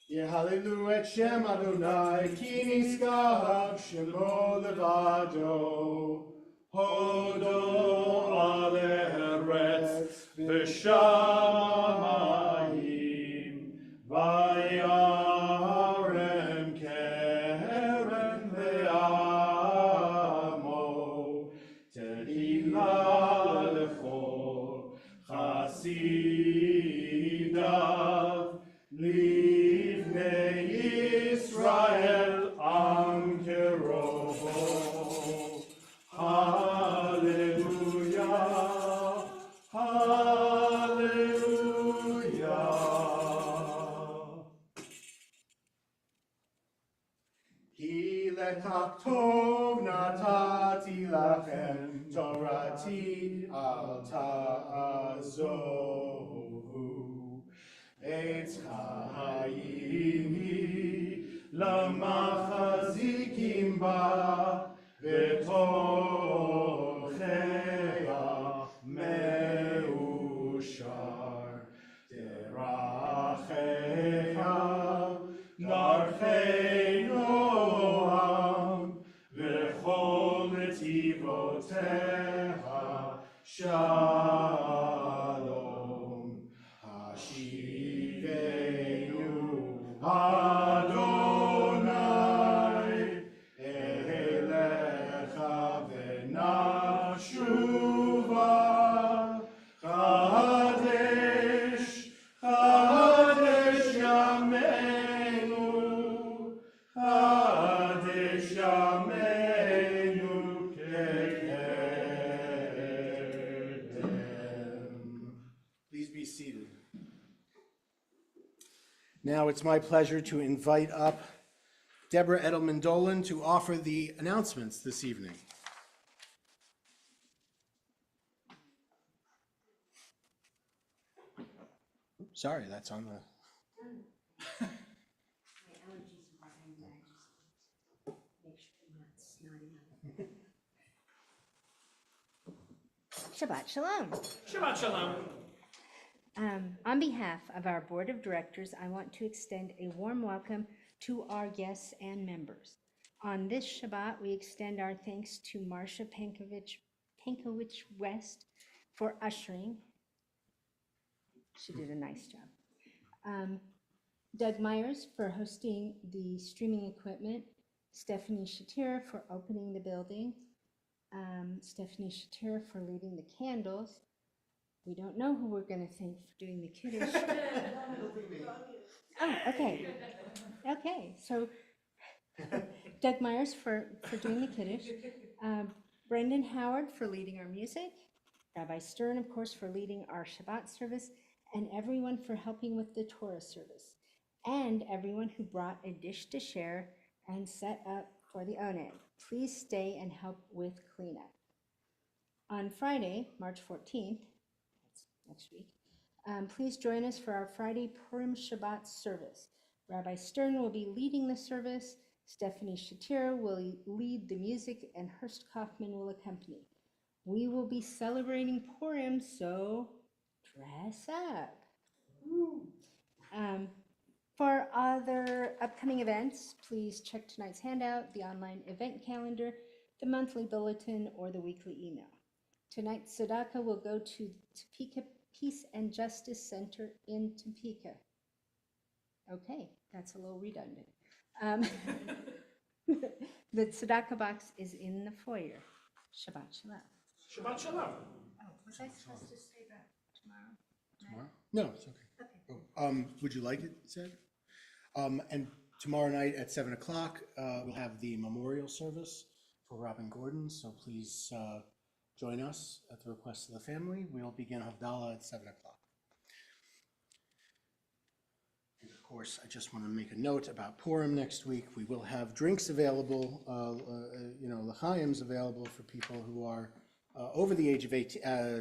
Yehalelu et Shem Adonai, ki niskav shemo levado. Hodo al eretz v'shamayim vayarem keren le'amo tehila lechol chasidav livnei Yisrael am kerovo. Hallelujah, hallelujah. Ki lekach tov natati lachem, Torati al ta'azovu. Eitz chayim lamachazikim ba, v'tocheya meushar. Derachecha narchei noam, v'chol netivotecha shalom. Hashivenu Adonai elecha v'nashuva. Chadesh, Chadesh Yameinu, Chadesh Yameinu kekedem. Please be seated. Now it's my pleasure to invite up Deborah Edelman-Dolan to offer the announcements this evening. Sorry, that's on the... Shabbat Shalom. Shabbat Shalom. On behalf of our Board of Directors, I want to extend a warm welcome to our guests and members. On this Shabbat, we extend our thanks to Marcia Pankowicz West for ushering. She did a nice job. Doug Myers for hosting the streaming equipment. Stephanie Shatira for opening the building. Stephanie Shatira for leading the candles. We don't know who we're going to thank for doing the kiddush. Oh, okay. Okay, so Doug Myers for doing the kiddush. Brendan Howard for leading our music. Rabbi Stern, of course, for leading our Shabbat service. And everyone for helping with the Torah service. And everyone who brought a dish to share and set up for the Oneg. Please stay and help with cleanup. On Friday, March 14th, that's next week, please join us for our Friday Purim Shabbat service. Rabbi Stern will be leading the service, Stephanie Shatira will lead the music, and Hurst Kaufman will accompany. We will be celebrating Purim, so dress up. For other upcoming events, please check tonight's handout, the online event calendar, the monthly bulletin, or the weekly email. Tonight's tzedakah will go to Topeka Peace and Justice Center in Topeka. Okay, that's a little redundant. The tzedakah box is in the foyer. Shabbat Shalom. Shabbat Shalom. Oh, was I supposed to say that? Tomorrow? No, it's okay. Oh, would you like it said? And tomorrow night at 7 o'clock, we'll have the memorial service for Robin Gordon, so please join us at the request of the family. We'll begin Havdalah at 7 o'clock. And of course, I just want to make a note about Purim next week. We will have drinks available, l'chaims available for people who are over the age of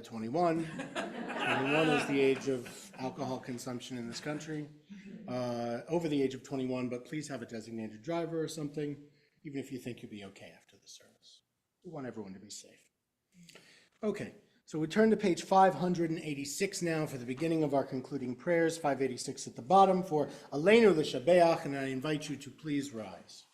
21. 21 is the age of alcohol consumption in this country. Over the age of 21, but please have a designated driver or something, even if you think you'll be okay after the service. We want everyone to be safe. Okay, so we turn to page 586 now for the beginning of our concluding prayers, 586 at the bottom for Aleinu l'Shabeach, and I invite you to please rise.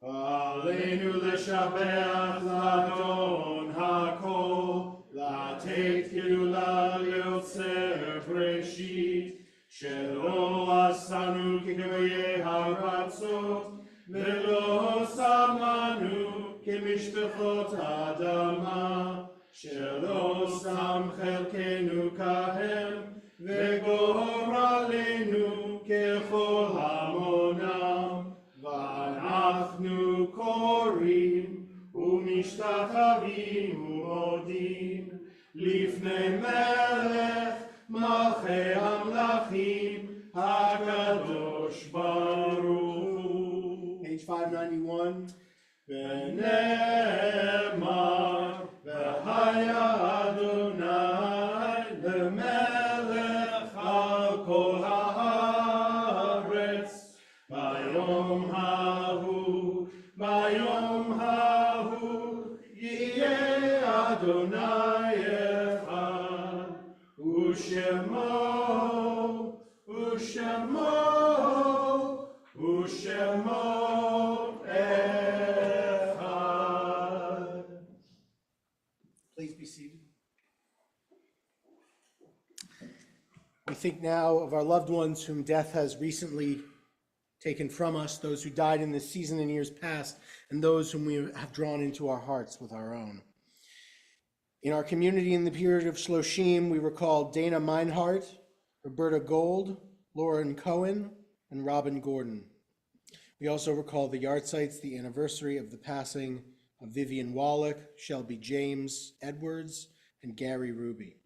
Aleinu l'shabeach l'adon hakol, לתת גאולה ליוצר בראשית, שלא עשנו כגויי הארצות, ולא שמנו כמשפחות האדמה, שלא שם חלקנו כהם, וגורלנו ככל המונם. ואנחנו קוראים ומשתחווים ומודים לפני מלך מלכי המלכים הקדוש ברוך הוא. Page 591. ונאמר והיה אדוני למלך על כל הארץ ביום ההוא יהיה אדוני אחד ושמו אחד. Please be seated. We think now of our loved ones whom death has recently taken from us, those who died in this season and years past, and those whom we have drawn into our hearts with our own. In our community in the period of Shloshim, we recall Dana Meinhardt, Roberta Gold, Lauren Cohen, and Robin Gordon. We also recall the yahrzeits, the anniversary of the passing of Vivian Wallach, Shelby James Edwards, and Gary Ruby.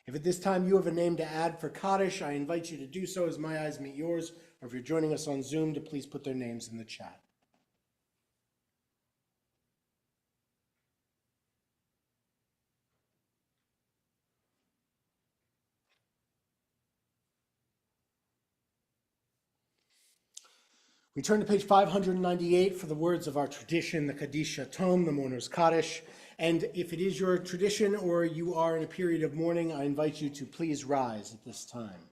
If at this time you have a name to add for Kaddish, I invite you to do so as my eyes meet yours, or if you're joining us on Zoom, to please put their names in the chat. We turn to page 598 for the words of our tradition, the Kaddish Tome, the Mourner's Kaddish. And if it is your tradition or you are in a period of mourning, I invite you to please rise at this time.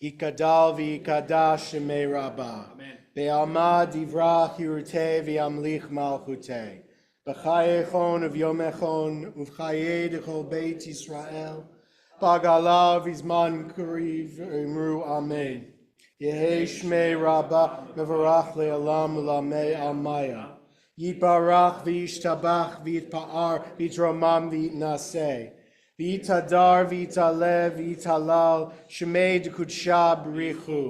Ikadal v'ikadash shemei Rabbah, be'alma divrach yurteh v'yamlich malchuteh, b'chayechon uv'yomechon uv'chayei d'chol beit Yisrael, Bagala v'zman kariv imru amen. Yehei shmei Rabbah mevarach le'alam u'lamei almaya. Yitbarach v'yishtabach v'yitpa'ar v'yitromam v'yitnaseh. V'yitadar v'yitaleh v'yitalal shmei d'kudsha b'richu.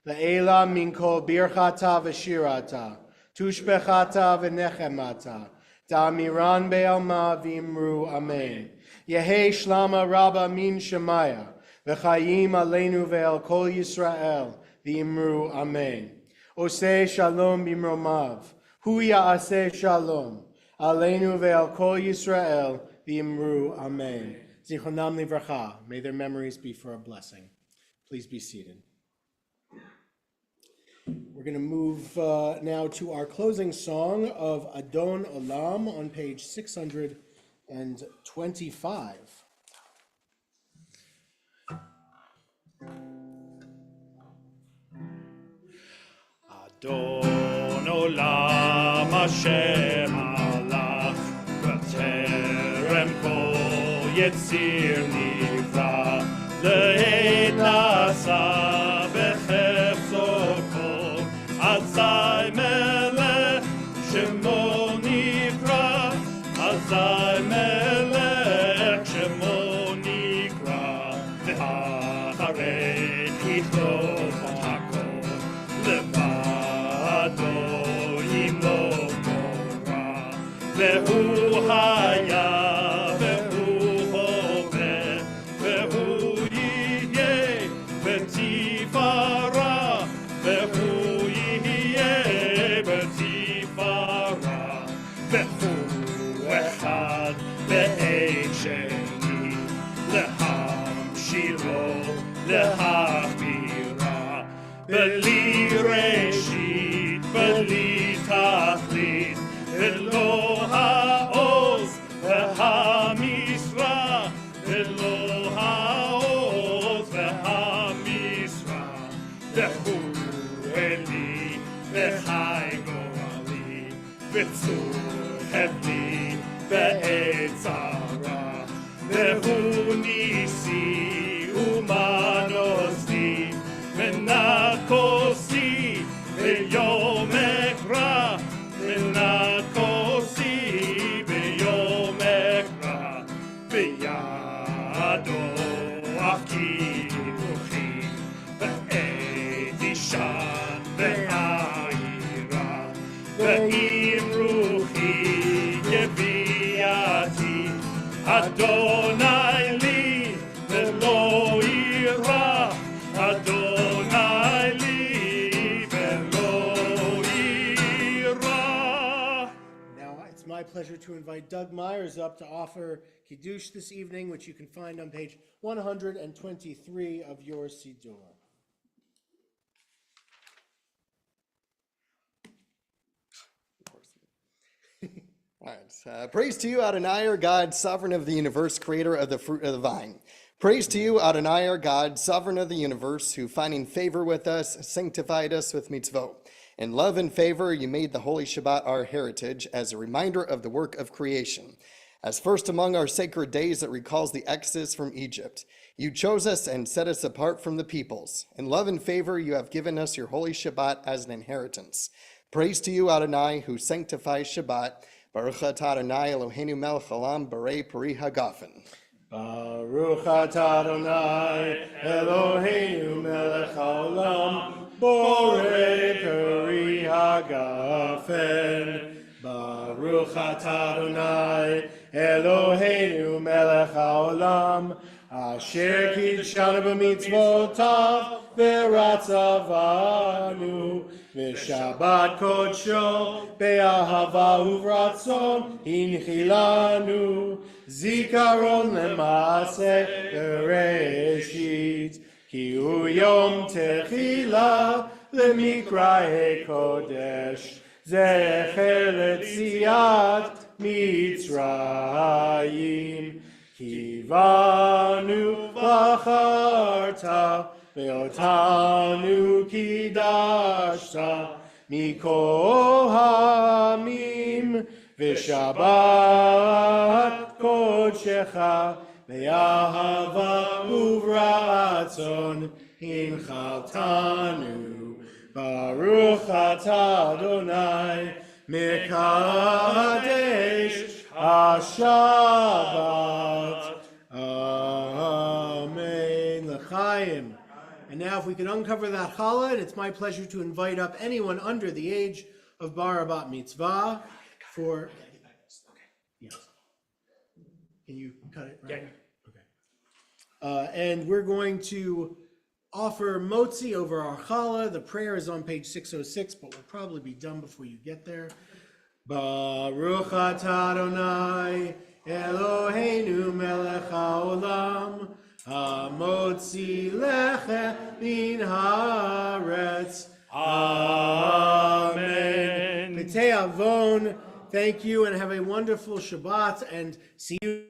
Le'ela min kol birchata v'shirata. Tushbechata v'nechemata. Da'amiran be'alma v'imru amen. Yehei shlama rabba min shemaya, v'chayim aleinu ve'el kol Yisrael, v'imru amen. Oseh shalom b'mromav, hu ya'aseh shalom, aleinu ve'el kol Yisrael, v'imru amen. Zichronam livracha, may their memories be for a blessing. Please be seated. We're going to move now to our closing song of Adon Olam on page 625. Adon Olam Hashem Alach B'terem Kol Yetzir Nivra Le'ed עשה בחפצו כל, אזי מלך שמו נקרא, אזי מלך שמו נקרא, ואחרי ככלות הכל, לבדו ימלוך נורא, והוא היה והוא הווה, והוא יהיה בתפארה, והוא יהיה בתפארה, והוא אחד ואין שני, להמשירו, להכבירה, בלי ראשית, בלי תכלית, ולא העוז והמשרה, ולא העוז והמשרה, והוא אלי וחי גורלי, וצור חבלי בעת צרה, והוא ניסי ומנוסי, מנקוסי ביום אקרא, מנקוסי ביום אקרא, בידו אקי רוחי, בעת אישן בעירה, ועם רוחי יביאתי, אדוני לי ולא יירא, אדוני לי ולא יירא. Now, it's my pleasure to invite Doug Myers up to offer Kiddush this evening, which you can find on page 123 of your Siddur. All right. Praise to you, Adonai, our God, sovereign of the universe, creator of the fruit of the vine. Praise to you, Adonai, our God, sovereign of the universe, who, finding favor with us, sanctified us with mitzvot. In love and favor, you made the holy Shabbat our heritage as a reminder of the work of creation. As first among our sacred days that recalls the exodus from Egypt, you chose us and set us apart from the peoples. In love and favor, you have given us your holy Shabbat as an inheritance. Praise to you, Adonai, who sanctifies Shabbat. Baruch atah Adonai Eloheinu melech haolam borei peri hagafen. Baruch atah Adonai Eloheinu melech haolam borei peri hagafen. Baruch atah Adonai Eloheinu melech haolam asher kidshanu b'mitzvotav v'ratzavanu v'shabbat kodsho be'ahava uvratzon hinchilanu zikaron lema'aseh bereshit ki hu yom techila lemikra'e kodesh zecher letziat mitzrayim kivanu v'acharta ve'otanu kidashta mikol ha'amim v'shabbat kodshecha ve'ahava uvratzon hinchaltanu Baruch atah Adonai mekadesh HaShabbat. Amen. L'chaim. And now if we can uncover that challah, and it's my pleasure to invite up anyone under the age of bar bat mitzvah for... Yes. Can you cut it? Right? Okay. And we're going to offer motzi over our challah. The prayer is on page 606, but we'll probably be done before you get there. Baruch atah Adonai Eloheinu melech haolam hamotzi lechem min haaretz. Amen. Petei Avon, thank you and have a wonderful Shabbat and see you.